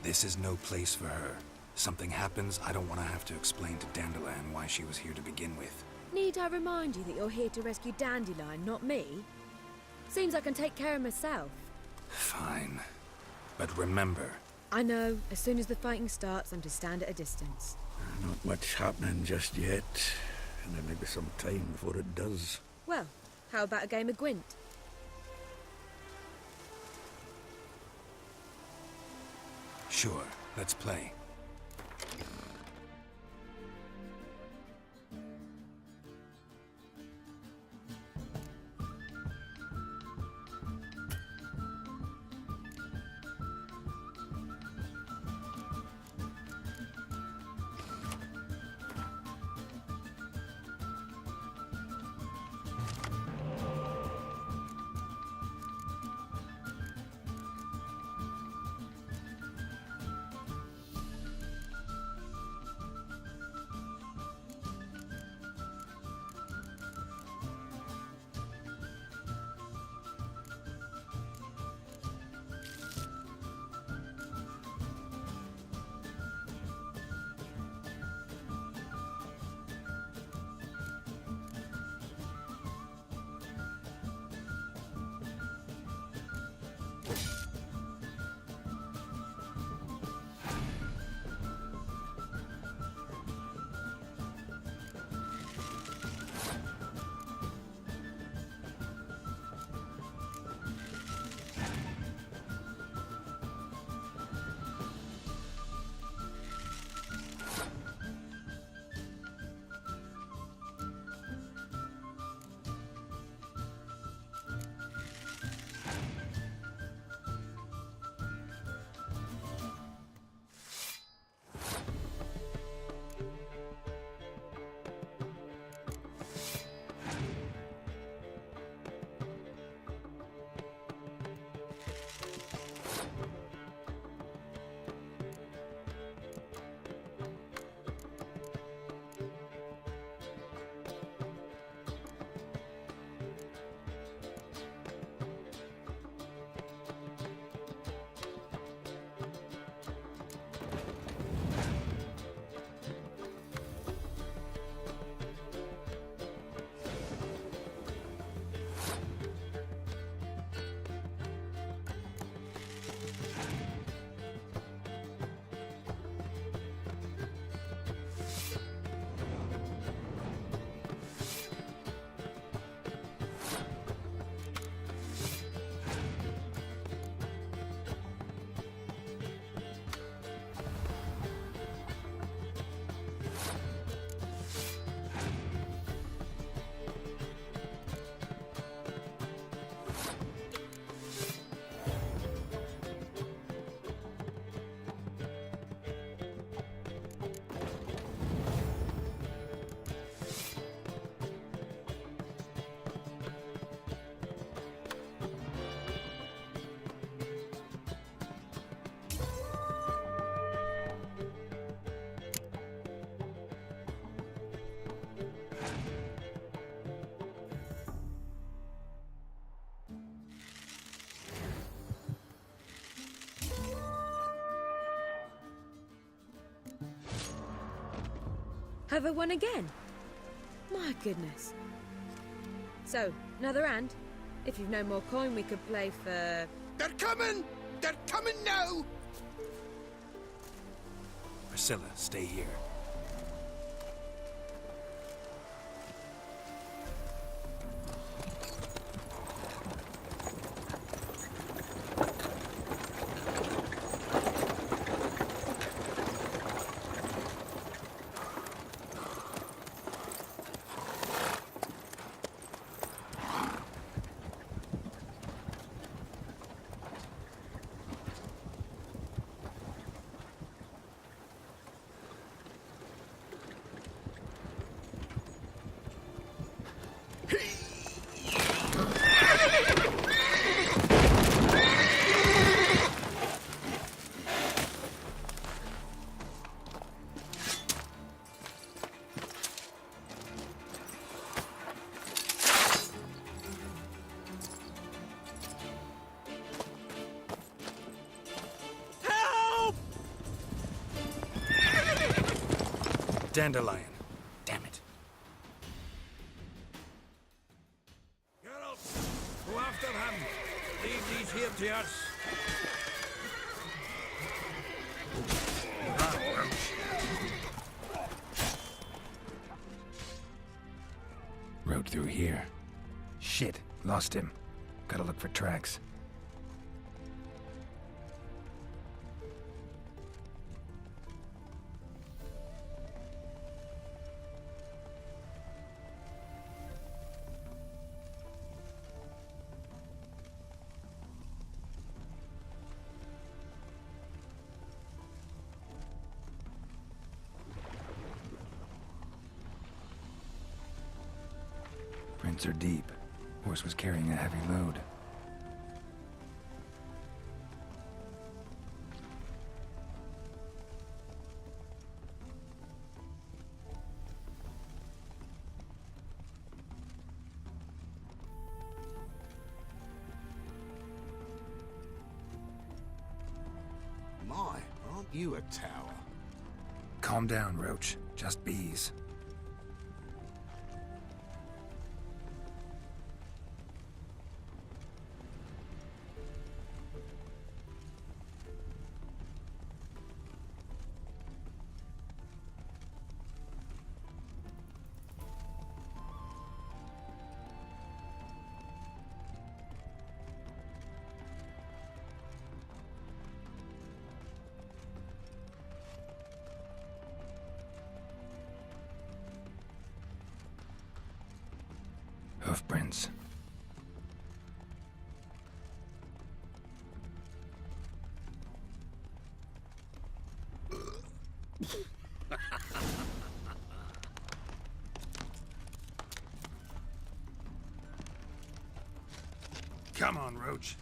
This is no place for her. Something happens, I don't want to have to explain to Dandelion why she was here to begin with. Need I remind you that you're here to rescue Dandelion, not me? Seems I can take care of myself. Fine. But remember... I know. As soon as the fighting starts, I'm to stand at a distance. Not much happening just yet. And there may be some time before it does. Well, how about a game of Gwent? Sure, let's play. Have I won again? My goodness. So, another hand? If you've no more coin, we could play for... They're coming! They're coming now! Priscilla, stay here. Dandelion. Damn it. Geralt, go after him. Leave these here to us. Road through here. Shit, lost him. Gotta look for tracks. Prints are deep. Horse was carrying a heavy load. My, aren't you a tower? Calm down, Roach. Just bees. Hoofprints. Come on, Roach.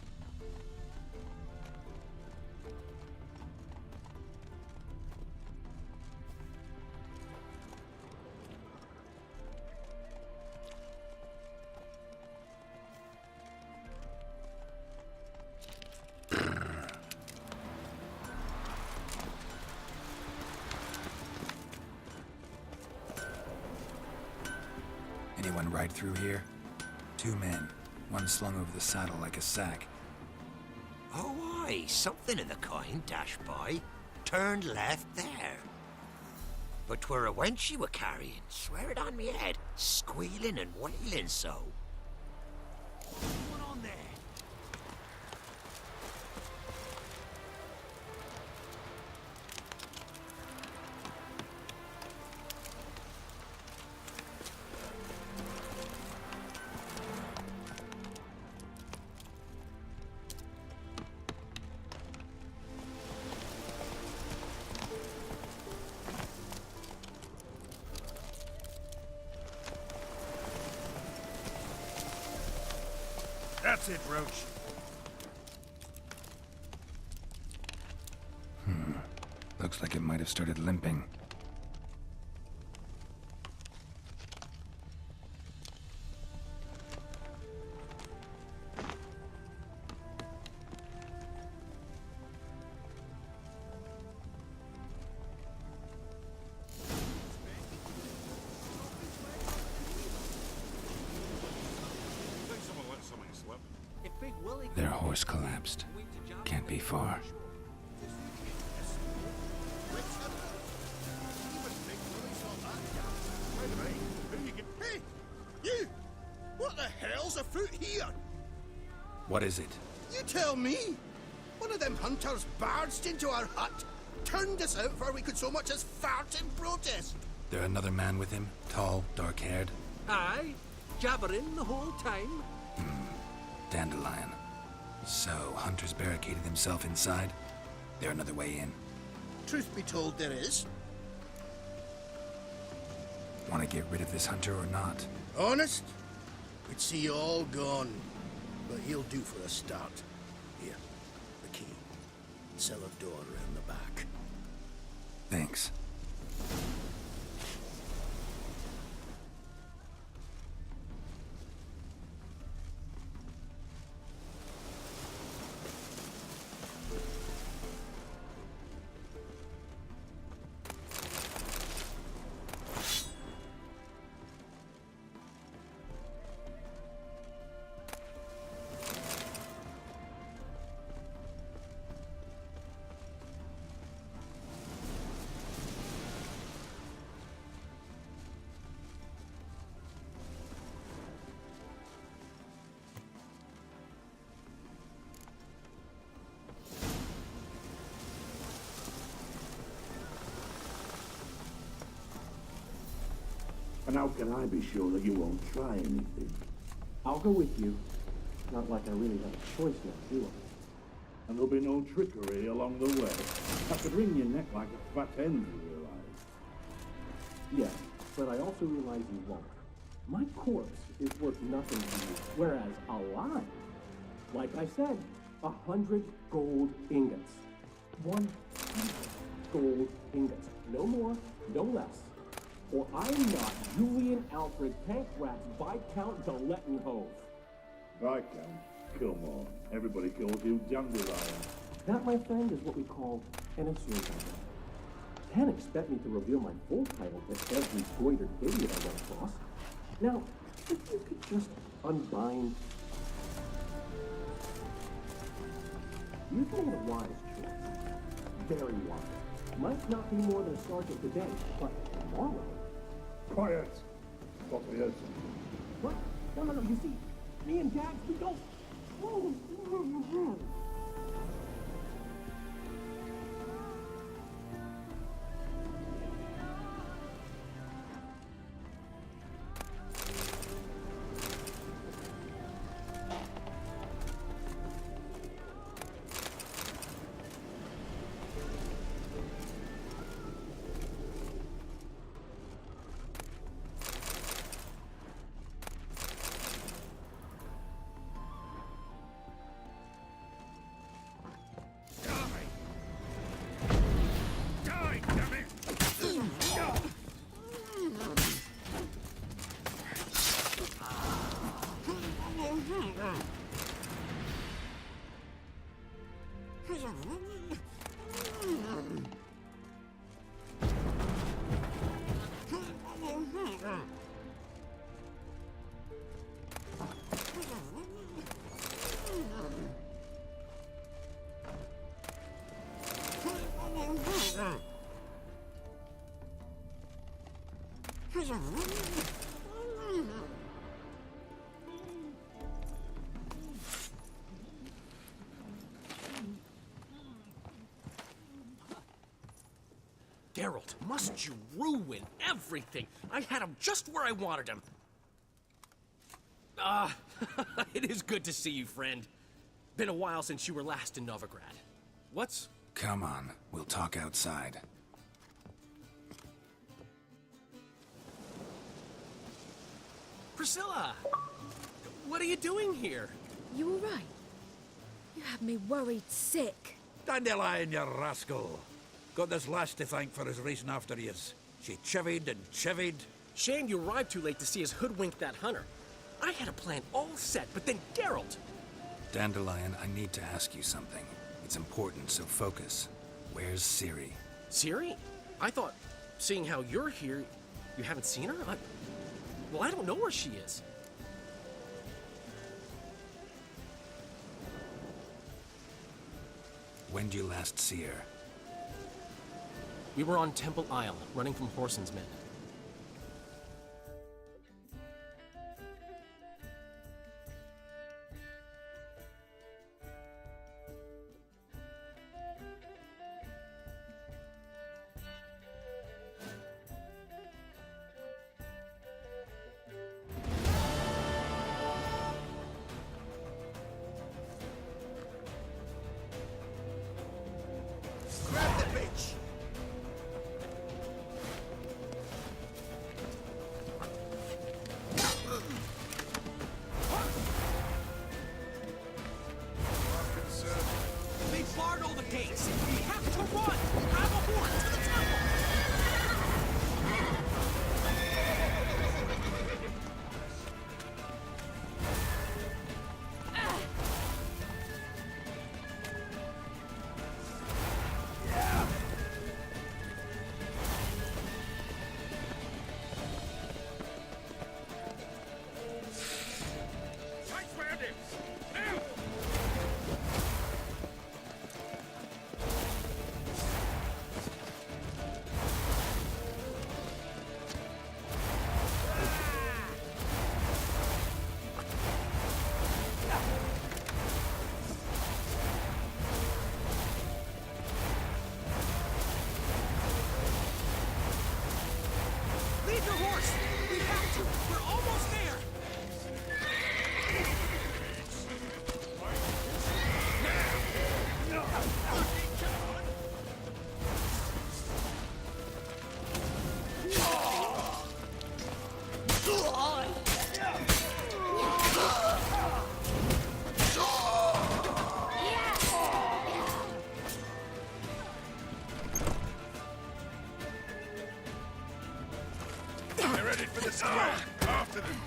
Anyone ride through here? 2 men. One slung over the saddle like a sack. Oh, aye, something of the kind dashed by. Turned left there. But 'twere a wench you were carrying, swear it on me head, squealing and wailing so. What on there? That's it, Roach. Looks like it might have started limping. Their horse collapsed. Can't be far. Hey! You! What the hell's afoot here? What is it? You tell me! One of them hunters barged into our hut, turned us out before we could so much as fart in protest. There another man with him? Tall, dark-haired? Aye, jabbering the whole time. Dandelion. So, hunters barricaded themselves inside? They're another way in. Truth be told, there is. Want to get rid of this hunter or not? Honest? We'd see you all gone. But he'll do for a start. Here, the key. Cellar door around the back. Thanks. And how can I be sure that you won't try anything? I'll go with you. Not like I really have a choice now, do I? And there'll be no trickery along the way. I could wring your neck like a fat hen, you realize. Yes, but I also realize you won't. My corpse is worth nothing to you, whereas alive, like I said, 100 gold ingots. 100 gold ingots. No more, no less. Or I'm not Julian Alfred Pancratz Viscount de Lettenhove. Viscount? Come on. Everybody calls you Dandelion. That, my friend, is what we call an insurgent. Can't expect me to reveal my full title to every goitered idiot I run across. Now, if you could just unbind... You've made a wise choice. Very wise. Might not be more than a sergeant today, but tomorrow... Quiet! What is? What? No, you see, me and Jax, we don't... Geralt, must you ruin everything? I had him just where I wanted him. It is good to see you, friend. Been a while since you were last in Novigrad. What's... Come on, we'll talk outside. Priscilla! What are you doing here? You all right? You had me worried sick. Dandelion, you rascal. Got this lass to thank for his racing after yous. She chivied and chivied. Shame you arrived too late to see us hoodwink that hunter. I had a plan all set, but then Geralt... Dandelion, I need to ask you something. It's important, so focus. Where's Ciri? Ciri? I thought, seeing how you're here, you haven't seen her? Well, I don't know where she is. When'd you last see her? We were on Temple Isle, running from Whoreson's men. Grab the bitch! They barred all the gates! We have to run! Grab a horse to the temple! Leave your horse! We have to! We're almost there! They're ready for the square. After them.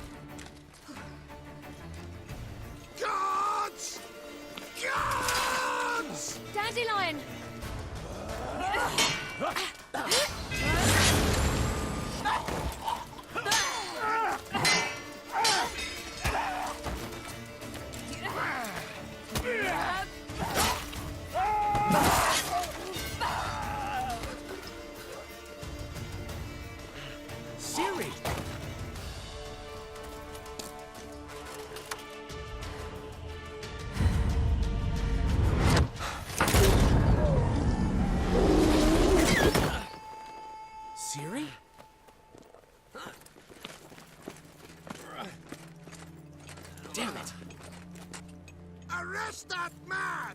Guards! Guards! Dandelion! Ciri! Ciri? Damn it! Arrest that man!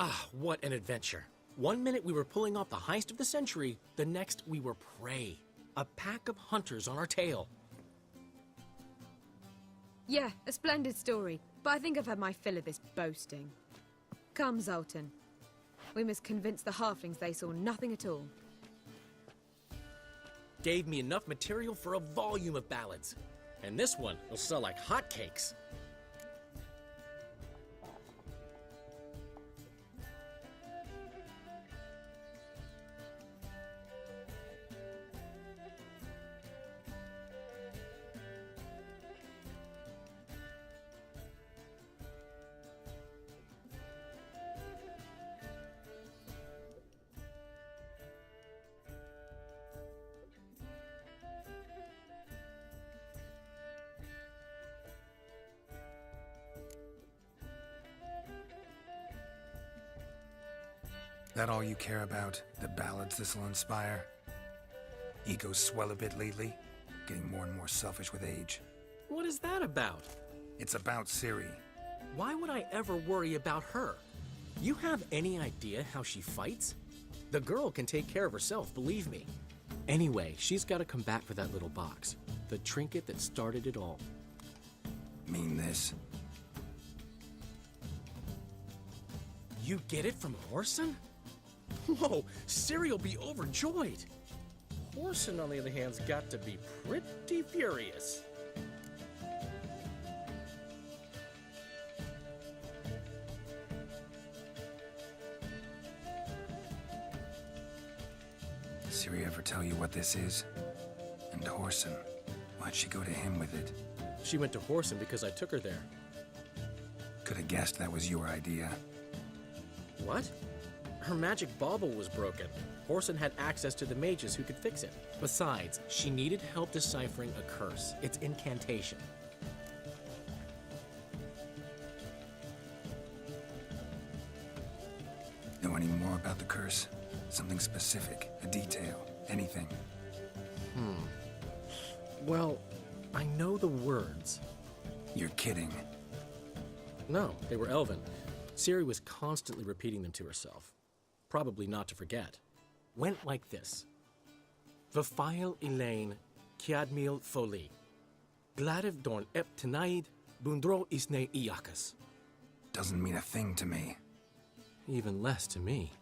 Ah, what an adventure. One minute we were pulling off the heist of the century, the next we were prey. A pack of hunters on our tail. Yeah, a splendid story, but I think I've had my fill of this boasting. Come, Zoltan. We must convince the halflings they saw nothing at all. Gave me enough material for a volume of ballads. And this one will sell like hotcakes. That all you care about? The ballads this'll inspire? Egos swell a bit lately? Getting more and more selfish with age. What is that about? It's about Ciri. Why would I ever worry about her? You have any idea how she fights? The girl can take care of herself, believe me. Anyway, she's got to come back for that little box. The trinket that started it all. Mean this? You get it from Whoreson? Whoa, Ciri will be overjoyed. Whoreson, on the other hand, has got to be pretty furious. Ciri ever tell you what this is? And Horson, why'd she go to him with it? She went to Horson because I took her there. Could have guessed that was your idea. What? Her magic bauble was broken. Horson had access to the mages who could fix it. Besides, she needed help deciphering a curse. It's incantation. Know any more about the curse? Something specific, a detail, anything? Well, I know the words. You're kidding. No, they were Elven. Ciri was constantly repeating them to herself. Probably not to forget. Went like this. Vafail Elaine, Kiadmil Foli. Gladiv Dorn Ep Tenaid, Bundro Isne Iakas. Doesn't mean a thing to me. Even less to me.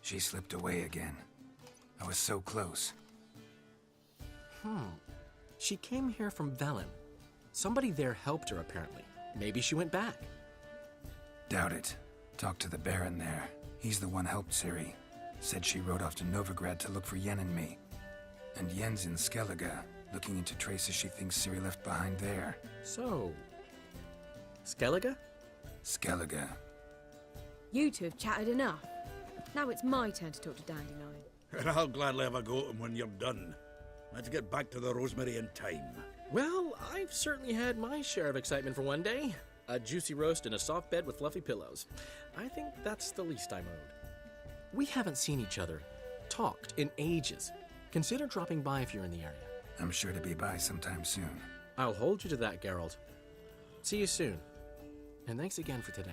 She slipped away again. I was so close. She came here from Velen. Somebody there helped her, apparently. Maybe she went back. Doubt it. Talked to the Baron there. He's the one helped Ciri. Said she rode off to Novigrad to look for Yen and me. And Yen's in Skellige, looking into traces she thinks Ciri left behind there. So... Skellige? Skellige. You two have chatted enough. Now it's my turn to talk to Dandelion. And I'll gladly have a go at him when you're done. Let's get back to the Rosemary in time. Well, I've certainly had my share of excitement for one day. A juicy roast in a soft bed with fluffy pillows. I think that's the least I'm owed. We haven't seen each other, talked in ages. Consider dropping by if you're in the area. I'm sure to be by sometime soon. I'll hold you to that, Geralt. See you soon. And thanks again for today.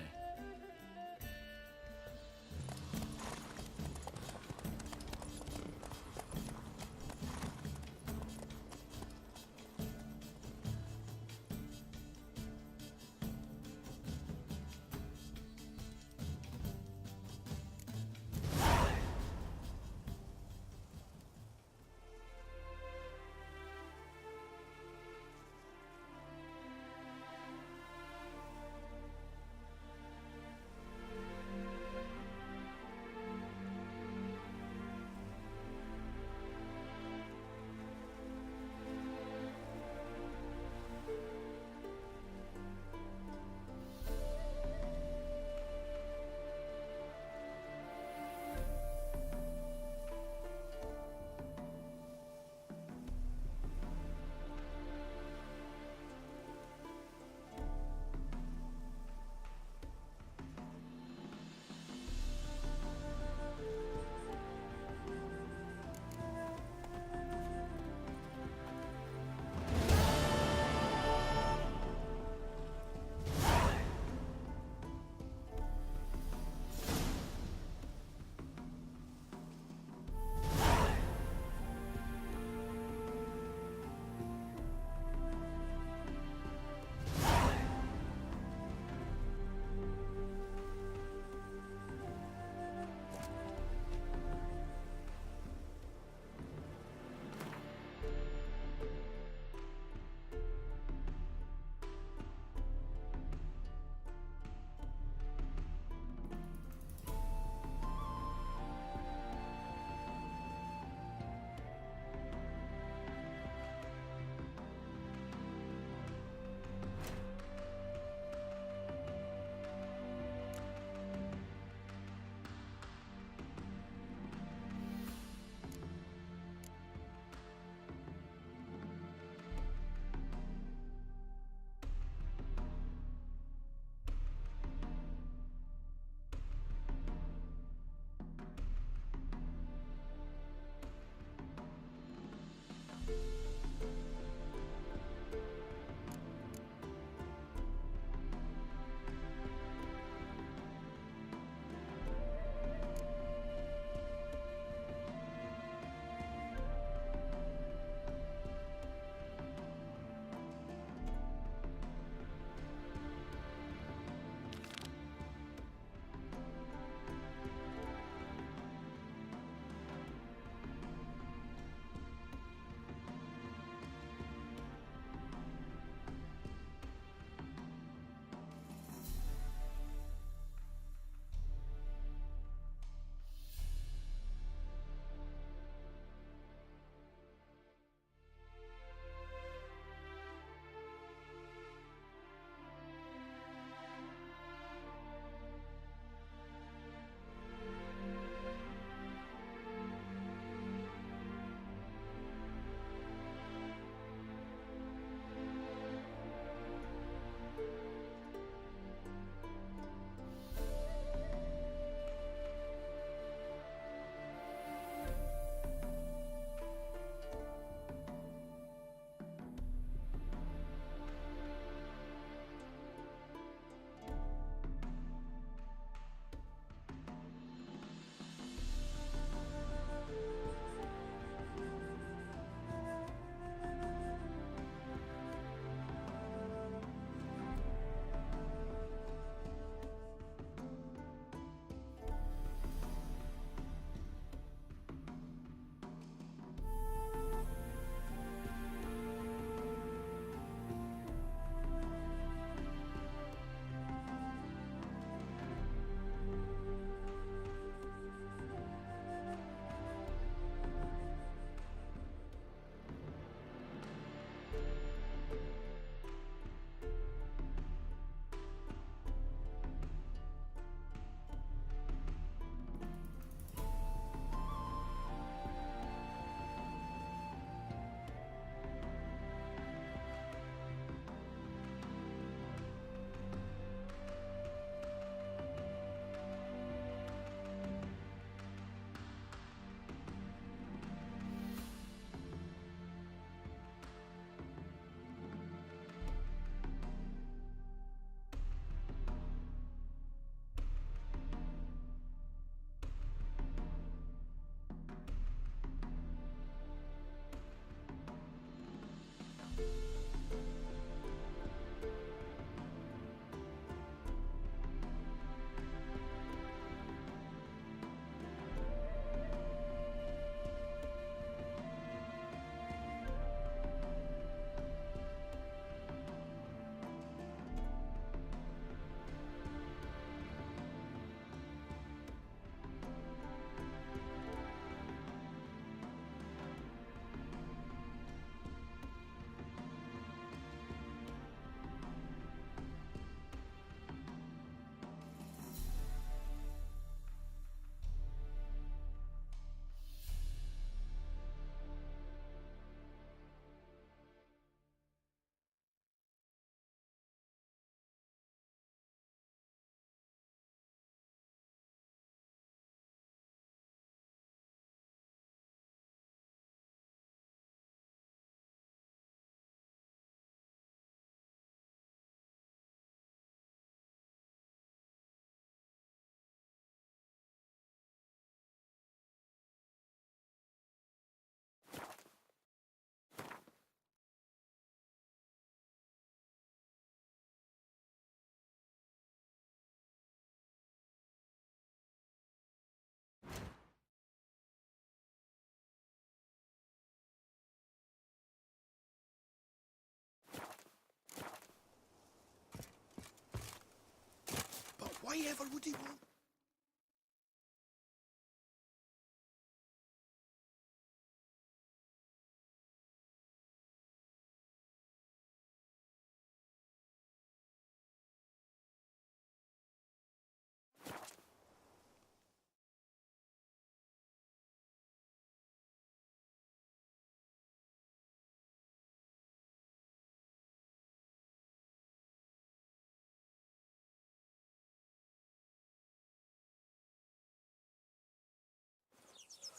Why ever would he want...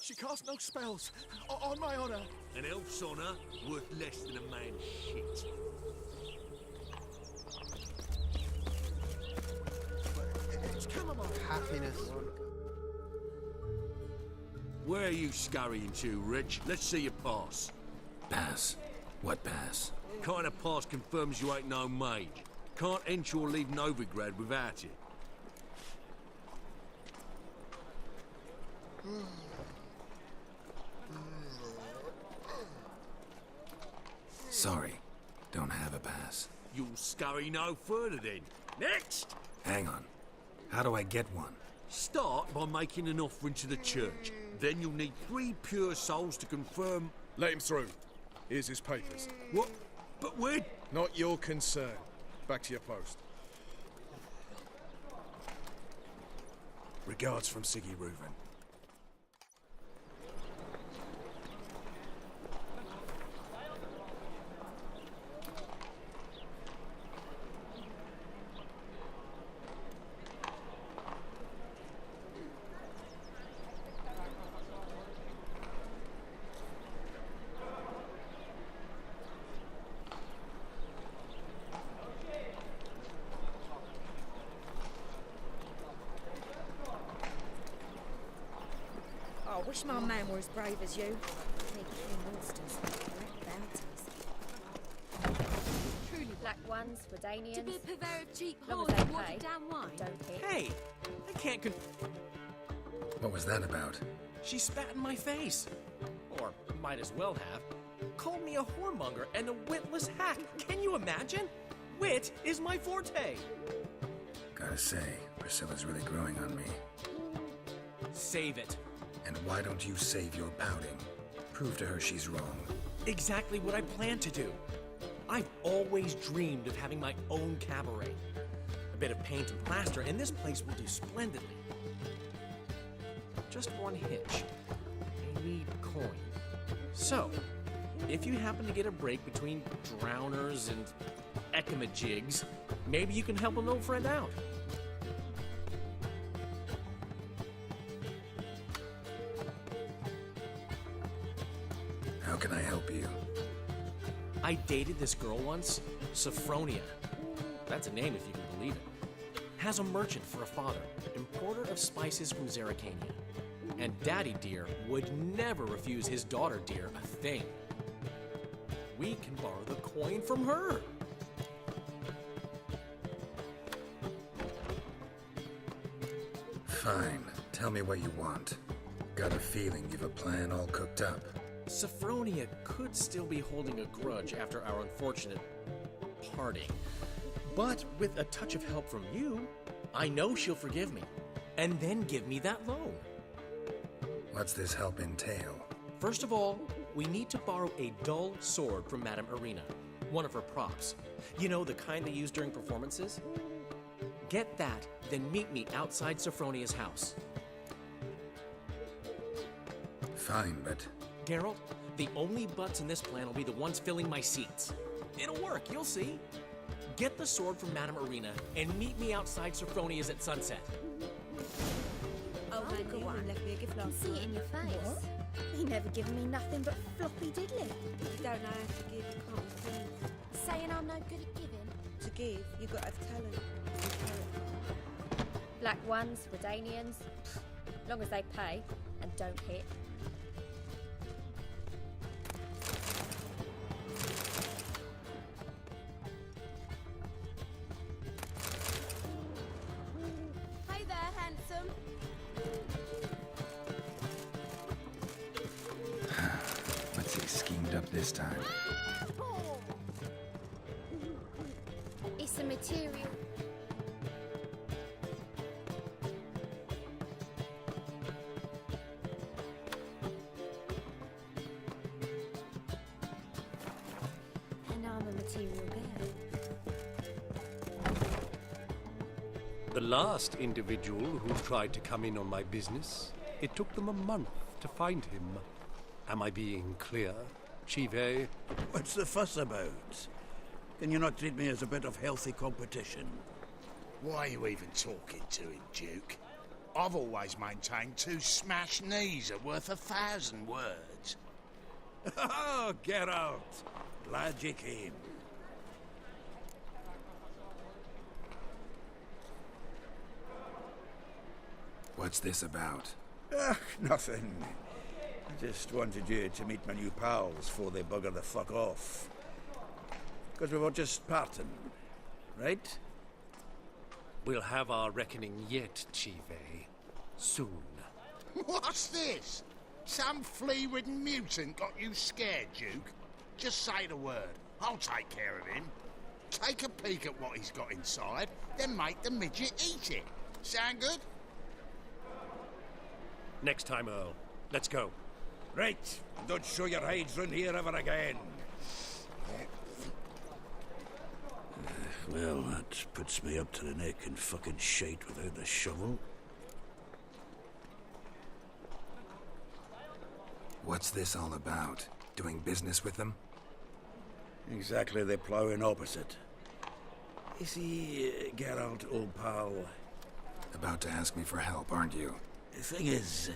She casts no spells. On my honor. An elf's honor worth less than a man's shit. It's chamomile. Happiness. Where are you scurrying to, Rich? Let's see your pass. Pass? What pass? Kind of pass confirms you ain't no mage. Can't enter or leave Novigrad without it. Sorry, don't have a pass. You'll scurry no further then. Next! Hang on. How do I get one? Start by making an offering to the church. Then you'll need 3 pure souls to confirm... Let him through. Here's his papers. What? But where... Not your concern. Back to your post. Regards from Siggy Reuven. I wish my man were as brave as you. Big monsters, black bounties. Truly black ones, Redanians. To be a purveyor of cheap Long whores as they and watered pay, down wine. don't hit. Hey! I can't What was that about? She spat in my face. Or might as well have. Called me a whoremonger and a witless hack. Can you imagine? Wit is my forte. Gotta say, Priscilla's really growing on me. Save it. And why don't you save your pouting? Prove to her she's wrong. Exactly what I plan to do. I've always dreamed of having my own cabaret. A bit of paint and plaster, and this place will do splendidly. Just one hitch. I need coin. So, if you happen to get a break between drowners and ecamajigs, maybe you can help an old friend out. How can I help you? I dated this girl once, Sophronia. That's a name if you can believe it. Has a merchant for a father, importer of spices from Zerrikania. And Daddy Dear would never refuse his daughter Dear a thing. We can borrow the coin from her. Fine. Tell me what you want. Got a feeling you've a plan all cooked up. Sophronia could still be holding a grudge after our unfortunate parting. But with a touch of help from you, I know she'll forgive me. And then give me that loan. What's this help entail? First of all, we need to borrow a dull sword from Madame Irina, one of her props. You know, the kind they use during performances? Get that, then meet me outside Sophronia's house. Fine, but... Geralt, the only butts in this plan will be the ones filling my seats. It'll work, you'll see. Get the sword from Madame Irina and meet me outside Sophronia's at sunset. Oh, go on. Left me a gift last night. See it in your face. What? He never given me nothing but floppy diddly. You don't know how to give, you can't receive. Saying I'm no good at giving. To give, you got to have talent. Black ones, Redanians. Long as they pay and don't hit. Hey there, handsome. What's he schemed up this time? It's a material. material there. The last individual who tried to come in on my business, it took them a month to find him. Am I being clear, Chive? What's the fuss about? Can you not treat me as a bit of healthy competition? Why are you even talking to him, Duke? I've always maintained 2 smashed knees are worth 1,000 words. Oh, Geralt. Glad you came. What's this about? Nothing. I just wanted you to meet my new pals before they bugger the fuck off. Because we were just parting, right? We'll have our reckoning yet, Chive. Soon. What's this? Some flea-ridden mutant got you scared, Duke? Just say the word. I'll take care of him. Take a peek at what he's got inside, then make the midget eat it. Sound good? Next time, Earl. Let's go. Right. Don't show your hides round here ever again. Well, that puts me up to the neck in fucking shite without the shovel. What's this all about? Doing business with them? Exactly the ploughing opposite. You see, Geralt, old pal... About to ask me for help, aren't you? The thing is,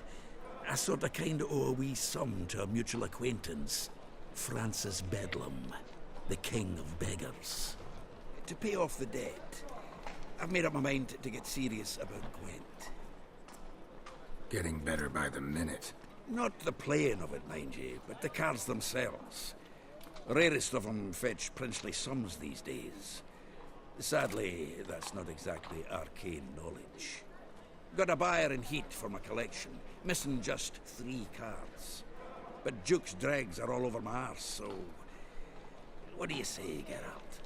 I sort of kind of owe a wee sum to a mutual acquaintance, Francis Bedlam, the king of beggars. To pay off the debt, I've made up my mind to get serious about Gwent. Getting better by the minute. Not the playing of it, mind you, but the cards themselves. The rarest of them fetch princely sums these days. Sadly, that's not exactly arcane knowledge. Got a buyer in heat for my collection, missing just 3 cards. But Duke's dregs are all over my arse, so... What do you say, Geralt?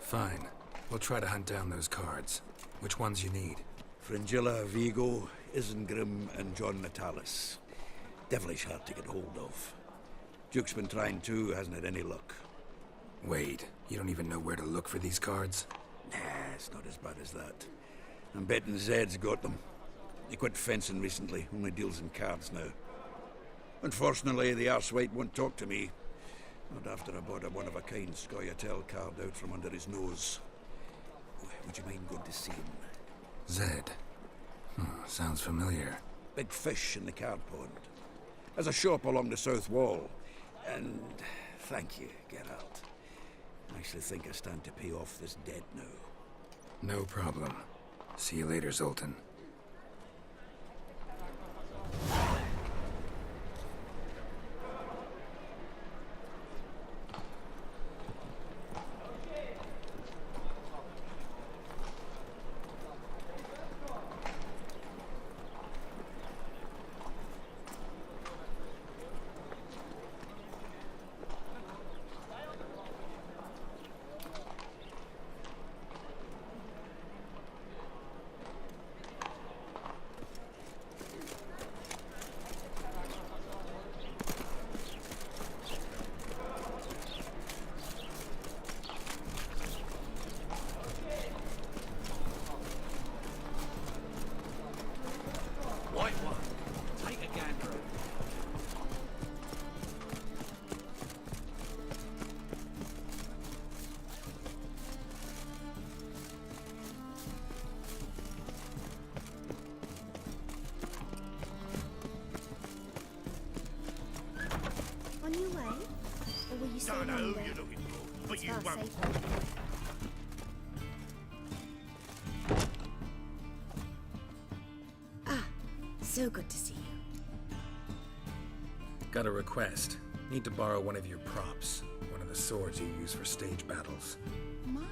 Fine. We'll try to hunt down those cards. Which ones you need? Fringilla, Vigo, Isengrim, and John Natalis. Devilish hard to get hold of. Duke's been trying too, hasn't had any luck. Wait, you don't even know where to look for these cards? Nah, it's not as bad as that. I'm betting Zed's got them. He quit fencing recently, only deals in cards now. Unfortunately, the arsewite won't talk to me. Not after I bought a one-of-a-kind Scoia'tael card out from under his nose. Would you mind going to see him? Zed. Sounds familiar. Big fish in the card pond. Has a shop along the south wall. And thank you, Geralt. I actually think I stand to pay off this debt now. No problem. See you later, Zoltan. On your way? Or will you stay Don't know longer? who you're looking for, but It's you far won't. safer. So good to see you. Got a request. Need to borrow one of your props. One of the swords you use for stage battles. Mine?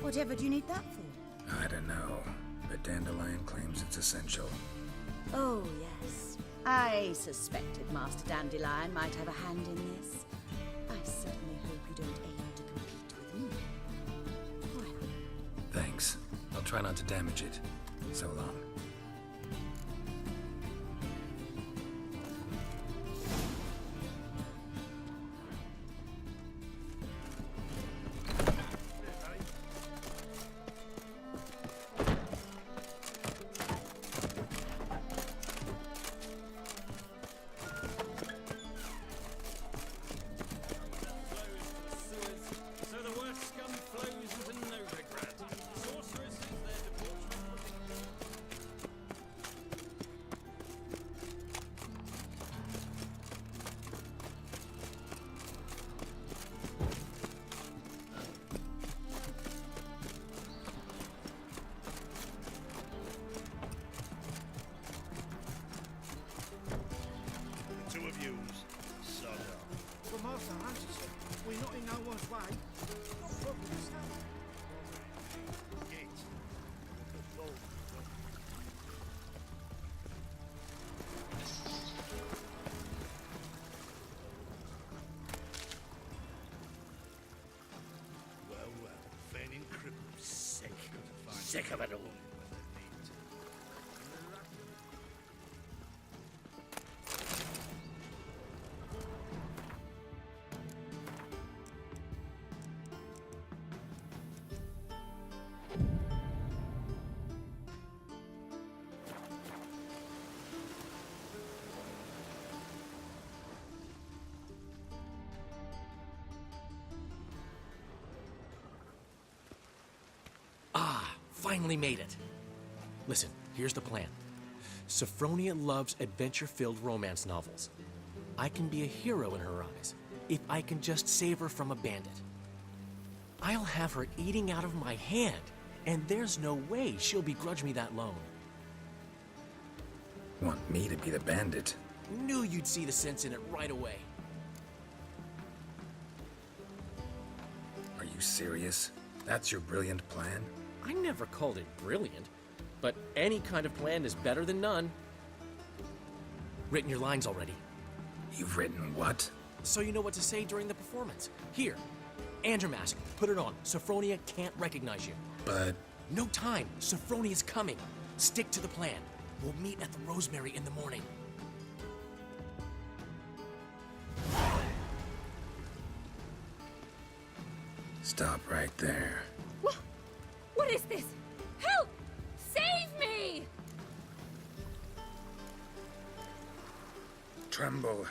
Whatever do you need that for? I don't know, but Dandelion claims it's essential. Oh, yes. I suspected Master Dandelion might have a hand in this. I certainly hope you don't aim to compete with me. Well, Thanks. I'll try not to damage it. So long. Sick. Sick of it all. Finally made it. Listen, here's the plan. Sophronia loves adventure-filled romance novels. I can be a hero in her eyes if I can just save her from a bandit. I'll have her eating out of my hand, and there's no way she'll begrudge me that loan. Want me to be the bandit? Knew you'd see the sense in it right away. Are you serious? That's your brilliant plan? I never called it brilliant, but any kind of plan is better than none. Written your lines already. You've written what? So you know what to say during the performance. Here, and your mask. Put it on. Sophronia can't recognize you. But... No time. Sophronia's coming. Stick to the plan. We'll meet at the Rosemary in the morning. Stop right there. What is this? Help! Save me! Tremble,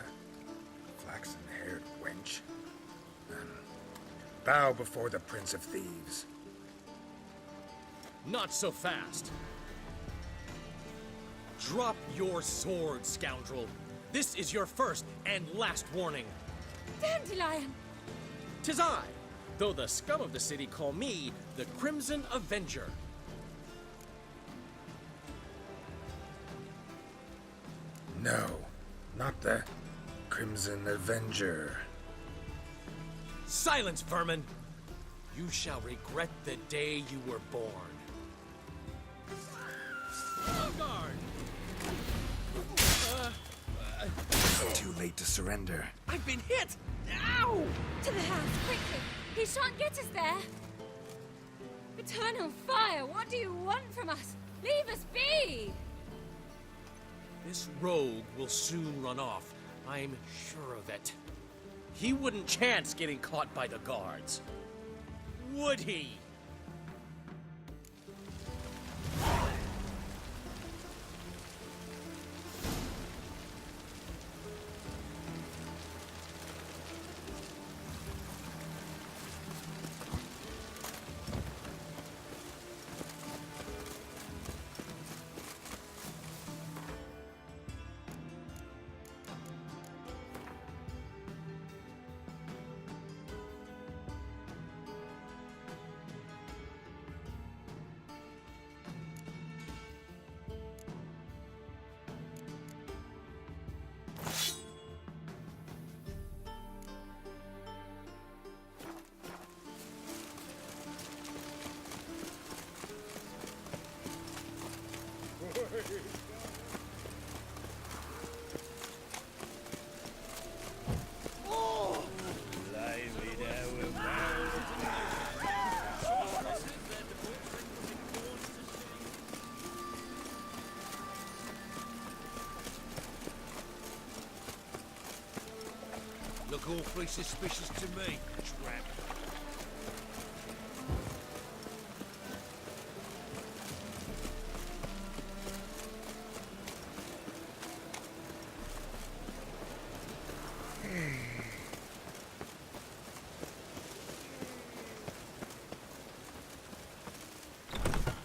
flaxen-haired wench. And bow before the Prince of Thieves. Not so fast. Drop your sword, scoundrel. This is your first and last warning. Dandelion! 'Tis I, though the scum of the city call me the Crimson Avenger. No, not the Crimson Avenger. Silence, vermin! You shall regret the day you were born. Guard! Too late to surrender. I've been hit! Ow! To the house, quickly! He shan't get us there! Eternal fire, what do you want from us? Leave us be! This rogue will soon run off. I'm sure of it. He wouldn't chance getting caught by the guards. Would he? Look awfully suspicious to me, tramp.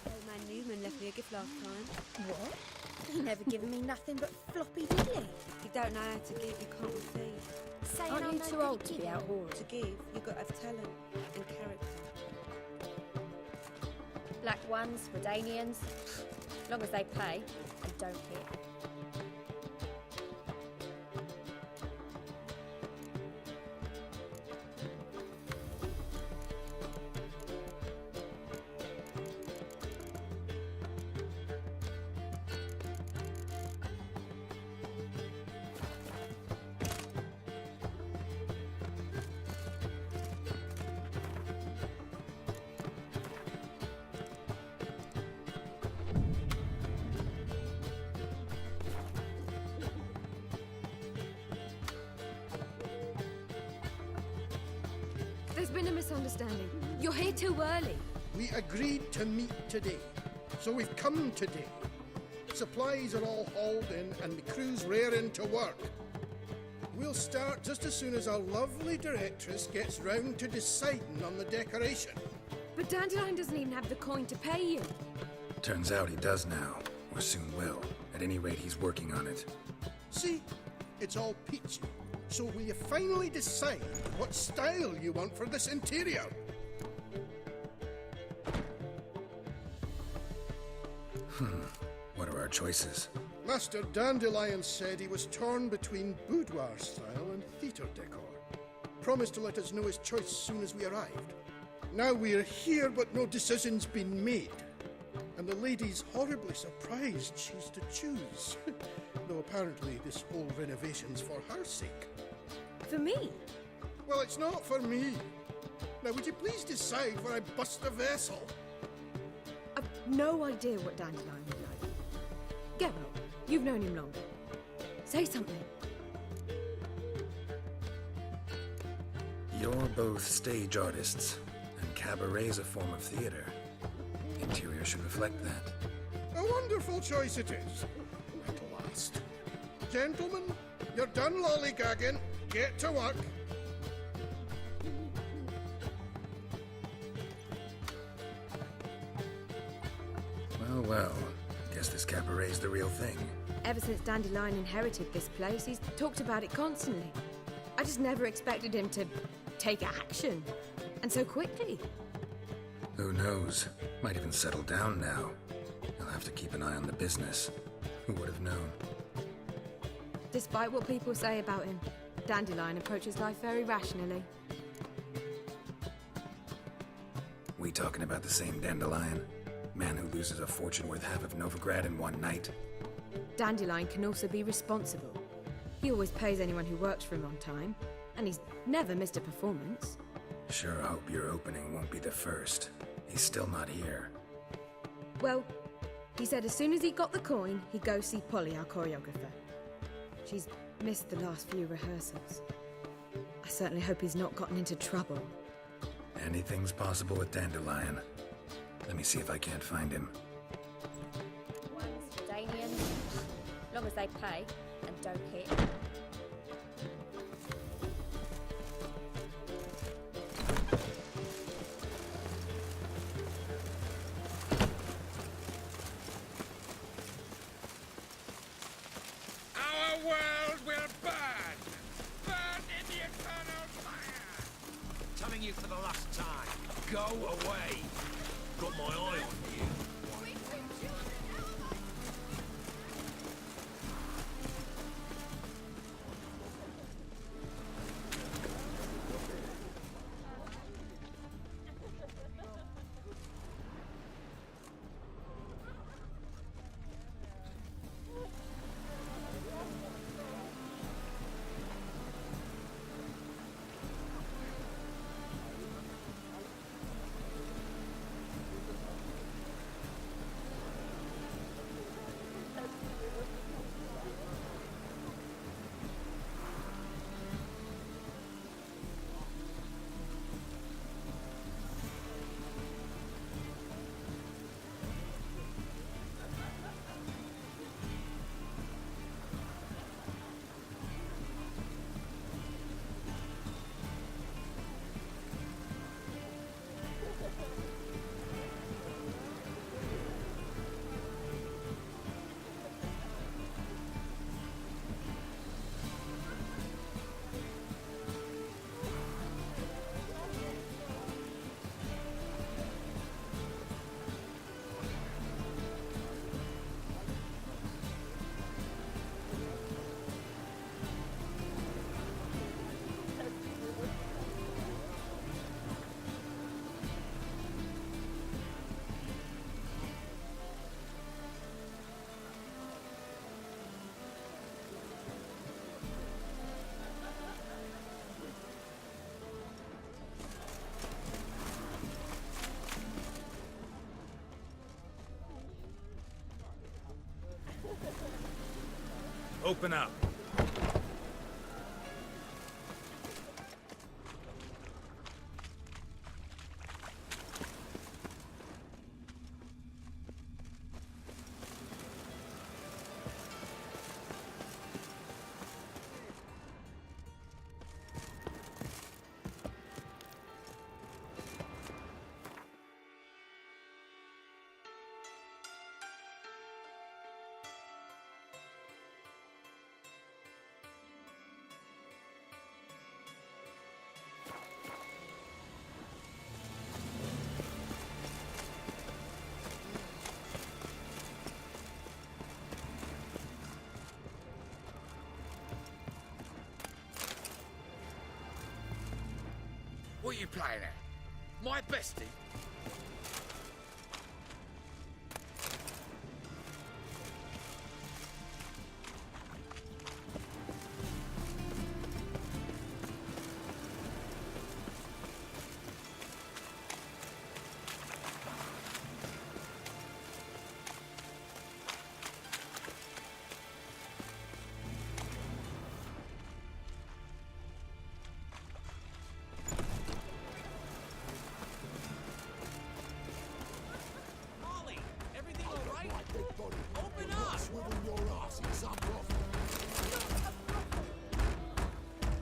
Old man Newman left me a gift last time. What? He never given me nothing but floppy diddly. You don't know how to give, you can't receive. Saying Aren't I'm you no too good old at to be giving? out whoring? To give, you've got to have talent and character. Black ones, Redanians, as long as they pay and don't hit. in a misunderstanding. You're here too early. We agreed to meet today, so we've come today. Supplies are all hauled in and the crew's raring to work. We'll start just as soon as our lovely directress gets round to deciding on the decoration. But Dandelion doesn't even have the coin to pay you. Turns out he does now, or soon will. At any rate, he's working on it. See? It's all peachy. So will you finally decide what style you want for this interior? What are our choices? Master Dandelion said he was torn between boudoir style and theatre decor. Promised to let us know his choice soon as we arrived. Now we're here, but no decision's been made. And the lady's horribly surprised she's to choose. Though apparently this whole renovation's for her sake. For me? Well, it's not for me. Now, would you please decide where I bust a vessel? I've no idea what Dandelion would like. Geralt, you've known him longer. Say something. You're both stage artists, and cabaret's a form of theater. Interior should reflect that. A wonderful choice it is. At last. Gentlemen, you're done lollygagging. Get to work. Well, guess this cabaret's the real thing. Ever since Dandelion inherited this place, he's talked about it constantly. I just never expected him to take action. And so quickly. Who knows? Might even settle down now. He'll have to keep an eye on the business. Who would have known? Despite what people say about him, Dandelion approaches life very rationally. We talking about the same Dandelion? Man who loses a fortune worth half of Novigrad in one night? Dandelion can also be responsible. He always pays anyone who works for him on time, and he's never missed a performance. Sure hope your opening won't be the first. He's still not here. Well, he said as soon as he got the coin, he'd go see Polly, our choreographer. She's missed the last few rehearsals. I certainly hope he's not gotten into trouble. Anything's possible with Dandelion. Let me see if I can't find him. One's Danian, as long as they pay and don't hit. Our world will burn! Burn in the eternal fire! Telling you for the last time, go away. Got my eye on you. Open up. you playing at? My bestie?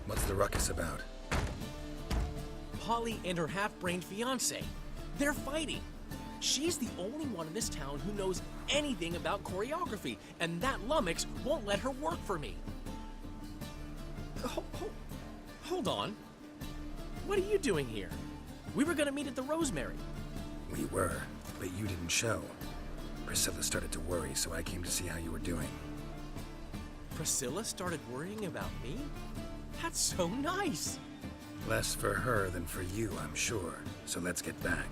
What's the ruckus about? Polly and her half-brained fiancé. They're fighting. She's the only one in this town who knows anything about choreography, and that lummox won't let her work for me. Hold on. What are you doing here? We were gonna meet at the Rosemary. We were, but you didn't show. Priscilla started to worry, so I came to see how you were doing. Priscilla started worrying about me? That's so nice! Less for her than for you, I'm sure. So let's get back.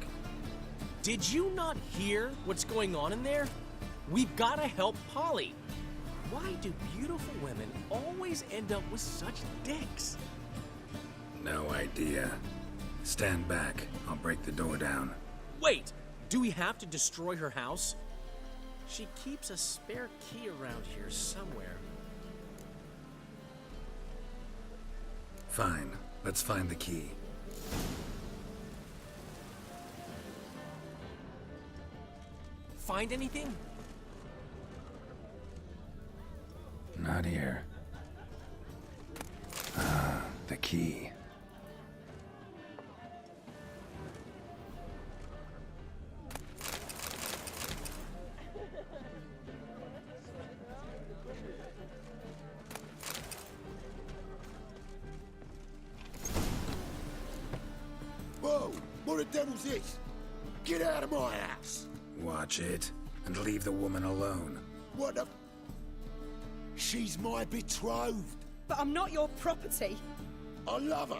Did you not hear what's going on in there? We've gotta help Polly. Why do beautiful women always end up with such dicks? No idea. Stand back. I'll break the door down. Wait! Do we have to destroy her house? She keeps a spare key around here somewhere. Fine. Let's find the key. Find anything? Not here. Ah, the key. Whoa! What the devil's this? Get out of my house! Watch it, and leave the woman alone. What the... She's my betrothed. But I'm not your property. I love her.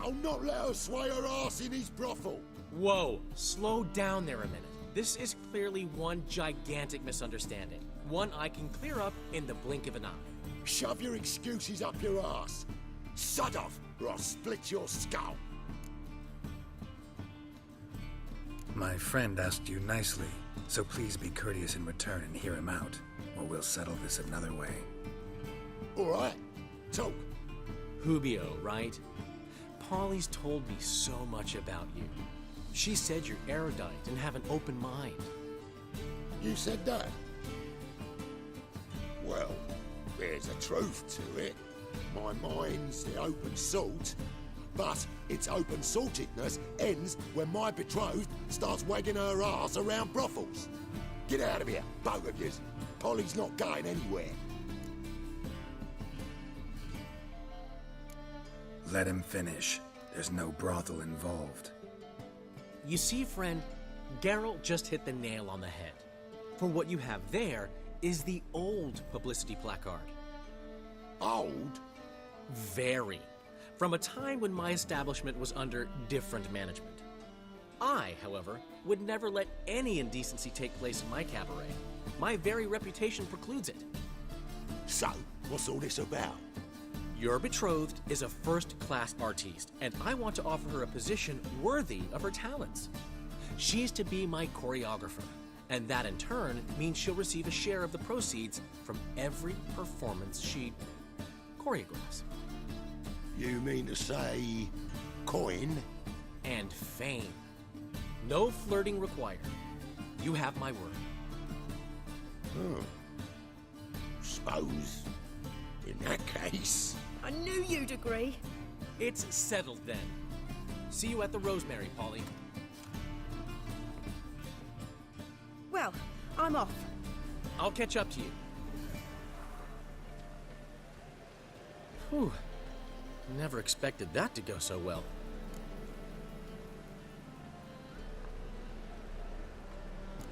I'll not let her sway her ass in his brothel. Whoa, slow down there a minute. This is clearly one gigantic misunderstanding. One I can clear up in the blink of an eye. Shove your excuses up your ass. Sod off, or I'll split your skull. My friend asked you nicely, so please be courteous in return and hear him out, or we'll settle this another way. All right, talk. Hubio, right? Polly's told me so much about you. She said you're erudite and have an open mind. You said that? Well, there's a truth to it. My mind's the open salt, but its open saltedness ends when my betrothed starts wagging her ass around brothels. Get out of here, both of yous. Polly's not going anywhere. Let him finish. There's no brothel involved. You see, friend, Geralt just hit the nail on the head. For what you have there is the old publicity placard. Old? Very. From a time when my establishment was under different management. I, however, would never let any indecency take place in my cabaret. My very reputation precludes it. So, what's all this about? Your betrothed is a first-class artiste, and I want to offer her a position worthy of her talents. She's to be my choreographer, and that in turn means she'll receive a share of the proceeds from every performance she choreographs. You mean to say... coin? And fame. No flirting required. You have my word. Suppose, in that case... I knew you'd agree. It's settled then. See you at the Rosemary, Polly. Well, I'm off. I'll catch up to you. Whew. Never expected that to go so well.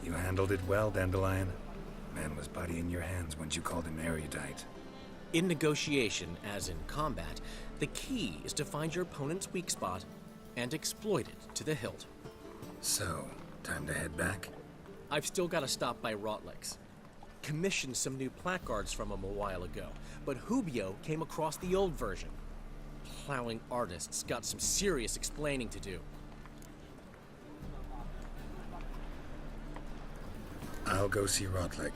You handled it well, Dandelion. Man was body in your hands once you called him erudite. In negotiation, as in combat, the key is to find your opponent's weak spot and exploited to the hilt. So, time to head back? I've still got to stop by Rotlick's. Commissioned some new placards from him a while ago, but Hubio came across the old version. Plowing artists got some serious explaining to do. I'll go see Rotlick.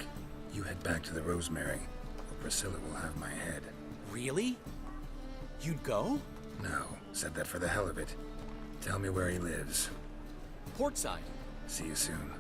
You head back to the Rosemary, or Priscilla will have my head. Really? You'd go? No, said that for the hell of it. Tell me where he lives. Portside. See you soon.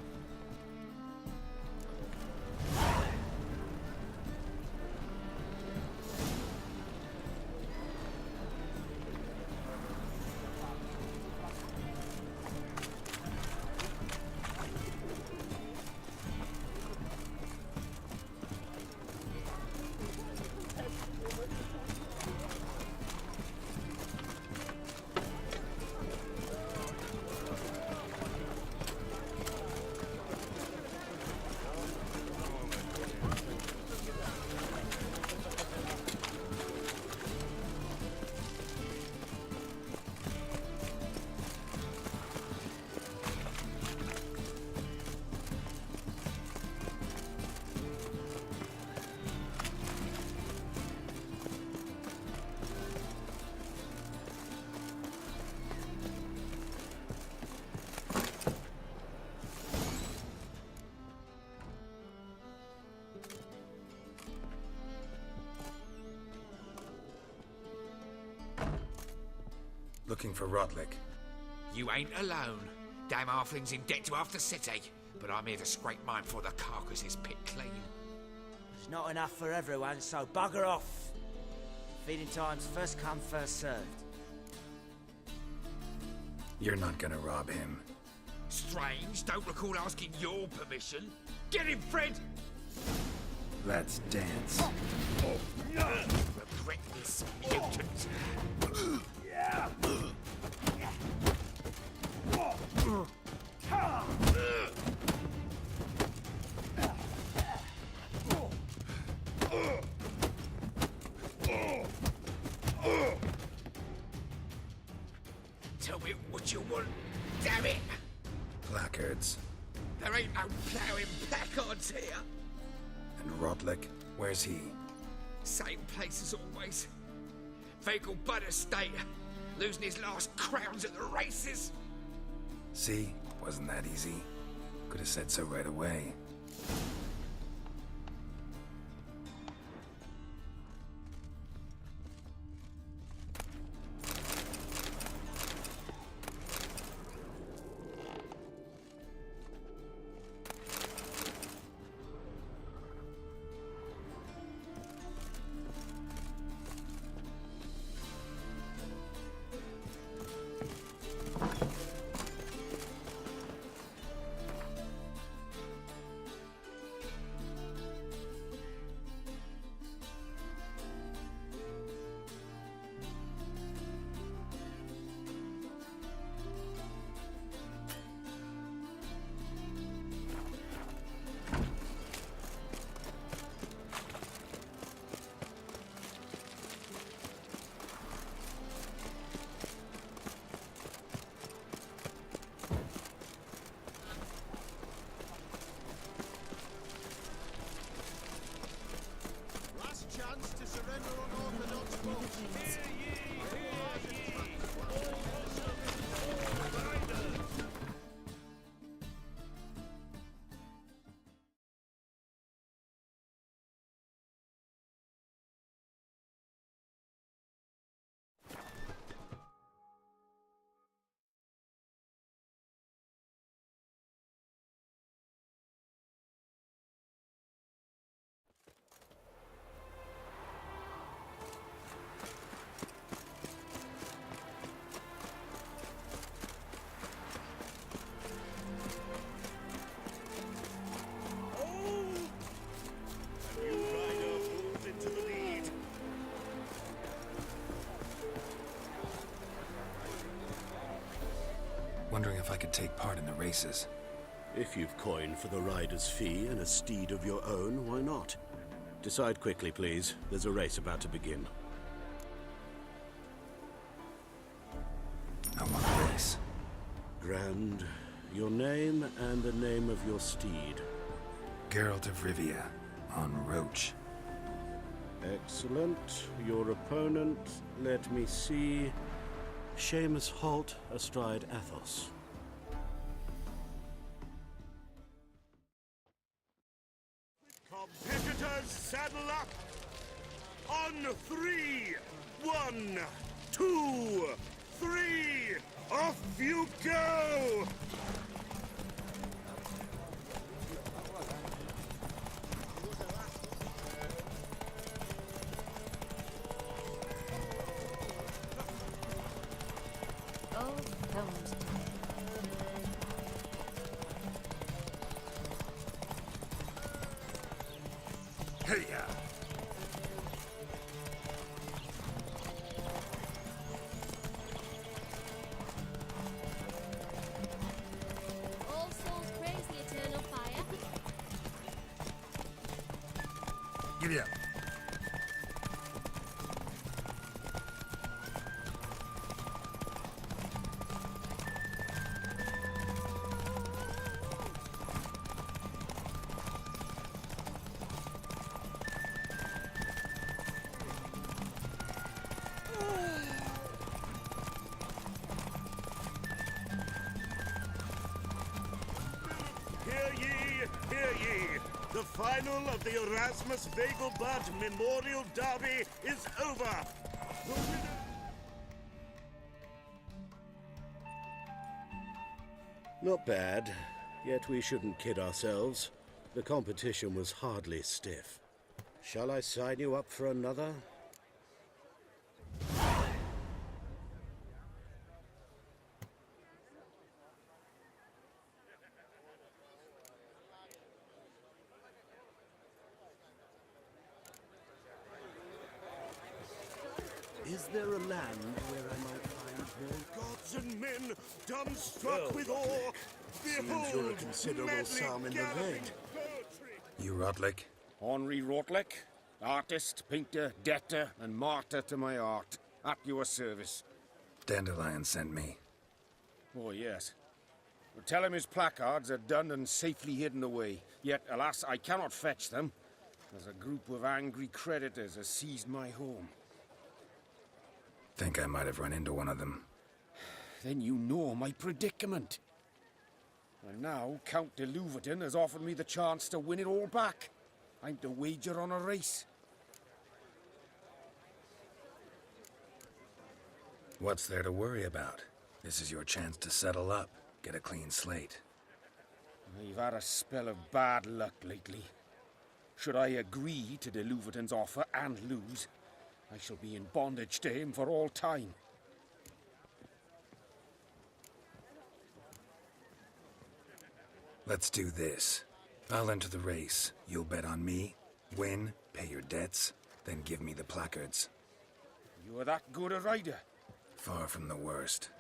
Looking for Rotlick. You ain't alone. Damn halfling's in debt to half the city. But I'm here to scrape mine before the carcass is picked clean. There's not enough for everyone, so bugger off. Feeding time's first come, first served. You're not gonna rob him. Strange, don't recall asking your permission. Get him, Fred! Let's dance. Regret this, mutant. Yeah. Tell me what you want, damn it! Placards. There ain't no ploughing placards here. And Rotlick, where's he? Same place as always. Vagal Bud Estate, losing his last crowns at the races. See? Wasn't that easy? Could have said so right away. Wondering if I could take part in the races. If you've coin for the rider's fee and a steed of your own, why not? Decide quickly, please. There's a race about to begin. I want a race. Grand. Your name and the name of your steed. Geralt of Rivia, on Roach. Excellent. Your opponent, let me see. Seamus Holt astride Athos. Competitors, saddle up! On 3! 1, 2, 3! Off you go! Oh, thumbs. Hey-ya! All souls praise the eternal fire. Giddy up. Hear ye! The final of the Erasmus Vegelbud Memorial Derby is over! The winner... Not bad, yet we shouldn't kid ourselves. The competition was hardly stiff. Shall I sign you up for another? Is there a land where I might find more gods and men, dumbstruck with awe? Behold, you're a considerable medley psalm in the galloping red. poetry. You Rotlick? Henri Rotlick, artist, painter, debtor, and martyr to my art. At your service. Dandelion sent me. Oh, yes. Well, tell him his placards are done and safely hidden away. Yet, alas, I cannot fetch them, as a group of angry creditors has seized my home. Think I might have run into one of them. Then you know my predicament. And now Count de Louverton has offered me the chance to win it all back. I'm to wager on a race. What's there to worry about? This is your chance to settle up, get a clean slate. I've had a spell of bad luck lately. Should I agree to de Louverton's offer and lose, I shall be in bondage to him for all time. Let's do this. I'll enter the race. You'll bet on me, win, pay your debts, then give me the placards. You're that good a rider? Far from the worst.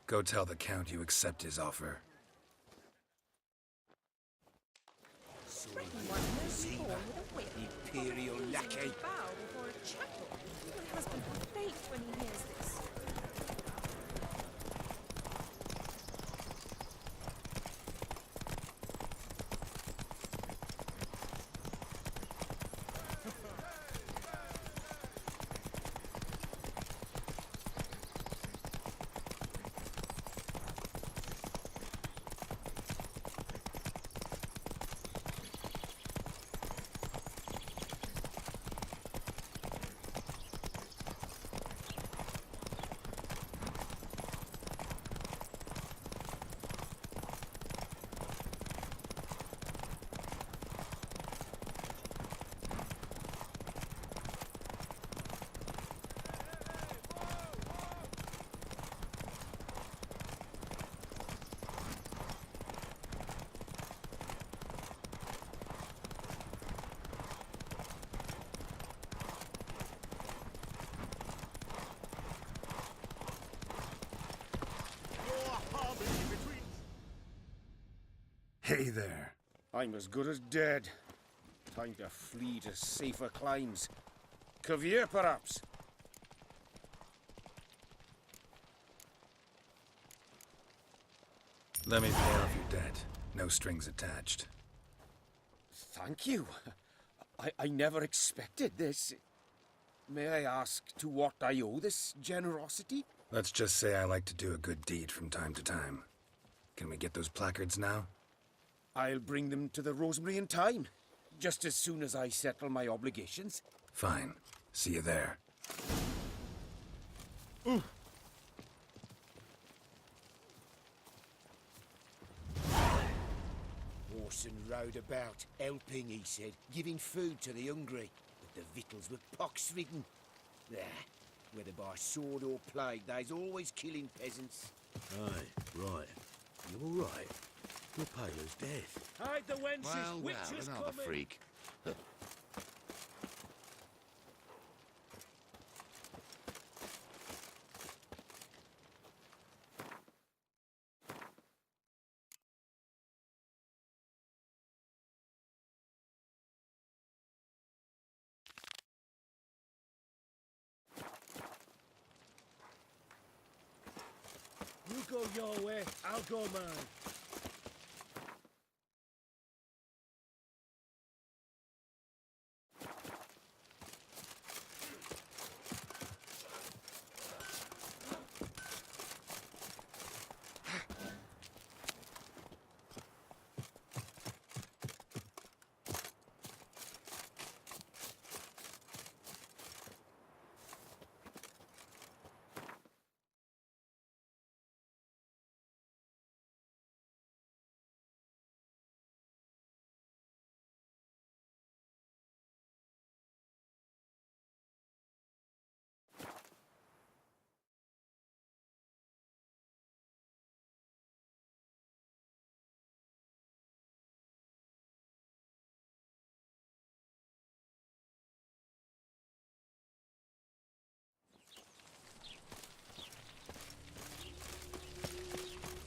Go tell the Count you accept his offer. Imperial lackey. Bow before a chapel. My husband will faint when he hears this. Hey there. I'm as good as dead. Time to flee to safer climes. Cavier, perhaps? Let me pay off your debt. No strings attached. Thank you. I never expected this. May I ask to what I owe this generosity? Let's just say I like to do a good deed from time to time. Can we get those placards now? I'll bring them to the Rosemary in time, just as soon as I settle my obligations. Fine. See you there. Orson rode about, helping, he said, giving food to the hungry. But the victuals were pox-ridden. There, whether by sword or plague, they's always killing peasants. Aye, right. You all right? Your pale as death. Hide the wenches! Well, Witches another coming! freak. You go your way, I'll go mine.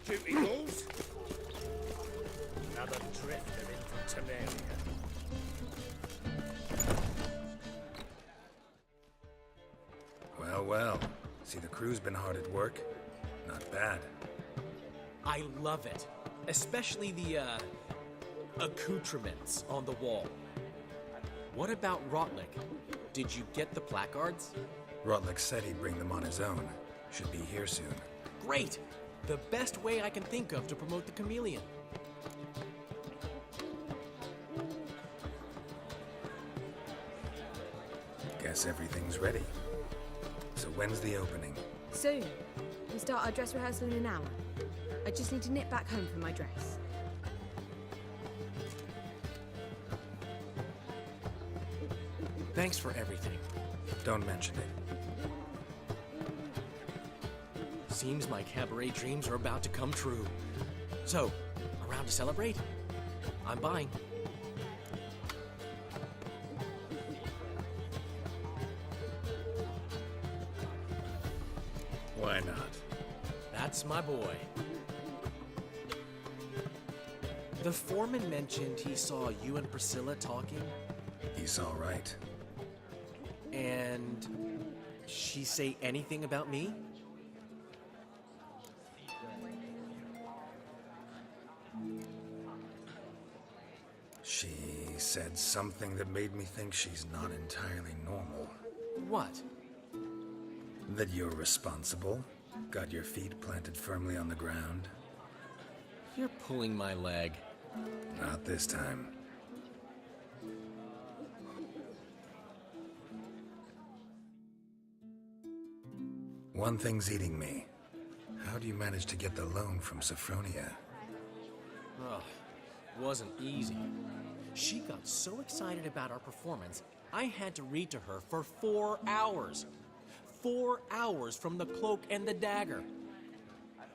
Duty calls. Another drifter in from Temeria. Well, well. See, the crew's been hard at work. Not bad. I love it. Especially the, accoutrements on the wall. What about Rotlick? Did you get the placards? Rotlick said he'd bring them on his own. Should be here soon. Great! The best way I can think of to promote the chameleon. Guess everything's ready. So when's the opening? Soon. We start our dress rehearsal in an hour. I just need to nip back home for my dress. Thanks for everything. Don't mention it. Seems my cabaret dreams are about to come true. So, around to celebrate? I'm buying. Why not? That's my boy. The foreman mentioned he saw you and Priscilla talking. He's all right. And she say anything about me? She said something that made me think she's not entirely normal. What? That you're responsible, got your feet planted firmly on the ground. You're pulling my leg. Not this time. One thing's eating me. How do you manage to get the loan from Sophronia? Ugh, wasn't easy. She got so excited about our performance, I had to read to her for 4 hours. 4 hours from the Cloak and the Dagger.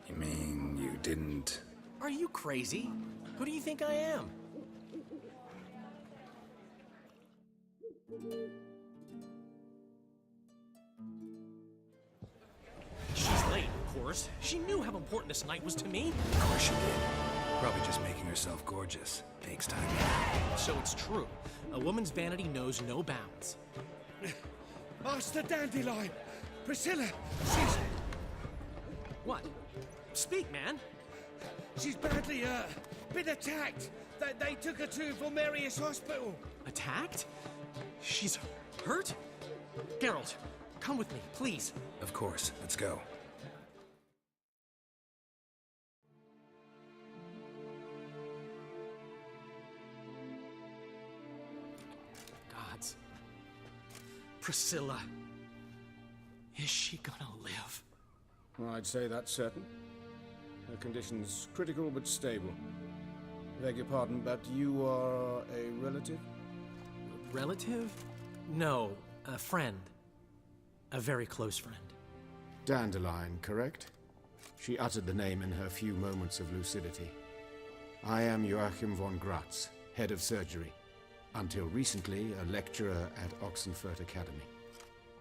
You mean you didn't... Are you crazy? Who do you think I am? She's late, of course. She knew how important this night was to me. Of course she did. Probably just making herself gorgeous. Takes time. So it's true. A woman's vanity knows no bounds. Master Dandelion! Priscilla! She's... What? Speak, man. She's badly hurt. Been attacked. They took her to Vulmerius Hospital. Attacked? She's hurt? Geralt, come with me, please. Of course. Let's go. Gods. Priscilla. Is she gonna live? Well, I'd say that's certain. Her condition's critical but stable. Beg your pardon, but you are a relative? Relative? No, a friend. A very close friend. Dandelion, correct? She uttered the name in her few moments of lucidity. I am Joachim von Gratz, head of surgery. Until recently, a lecturer at Oxenfurt Academy.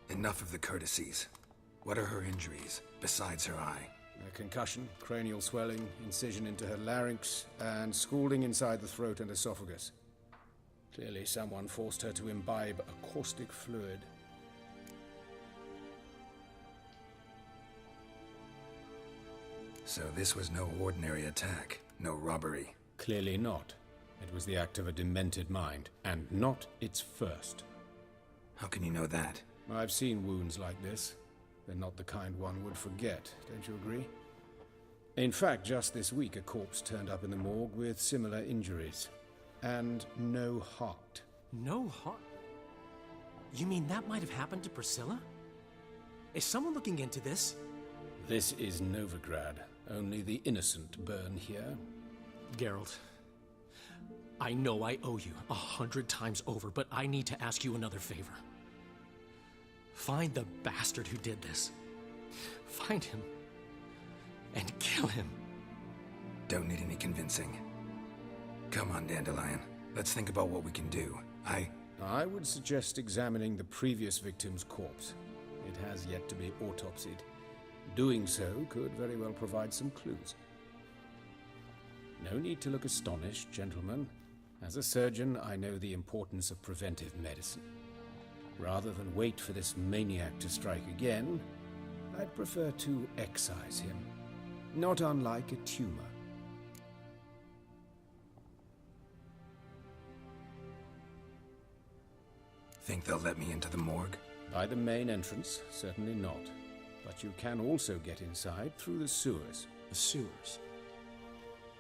Enough of the courtesies. What are her injuries, besides her eye? A concussion, cranial swelling, incision into her larynx, and scalding inside the throat and esophagus. Clearly someone forced her to imbibe a caustic fluid. So this was no ordinary attack, no robbery. Clearly not. It was the act of a demented mind, and not its first. How can you know that? I've seen wounds like this. They're not the kind one would forget, don't you agree? In fact, just this week a corpse turned up in the morgue with similar injuries. And no heart. No heart? You mean that might have happened to Priscilla? Is someone looking into this? This is Novigrad. Only the innocent burn here. Geralt, I know I owe you 100 times over, but I need to ask you another favor. Find the bastard who did this. Find him. And kill him. Don't need any convincing. Come on, Dandelion. Let's think about what we can do. I would suggest examining the previous victim's corpse. It has yet to be autopsied. Doing so could very well provide some clues. No need to look astonished, gentlemen. As a surgeon, I know the importance of preventive medicine. Rather than wait for this maniac to strike again, I'd prefer to excise him. Not unlike a tumor. Think they'll let me into the morgue? By the main entrance, certainly not. But you can also get inside through the sewers. The sewers?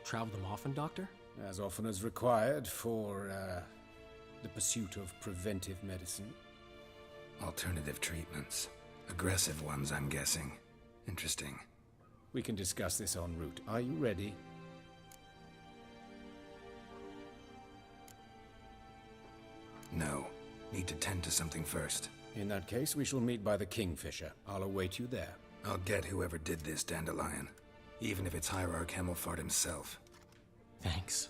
Travel them often, Doctor? As often as required for, the pursuit of preventive medicine. Alternative treatments. Aggressive ones, I'm guessing. Interesting. We can discuss this en route. Are you ready? No. Need to tend to something first. In that case, we shall meet by the Kingfisher. I'll await you there. I'll get whoever did this, Dandelion. Even if it's Hierarch Hemmelfart himself. Thanks.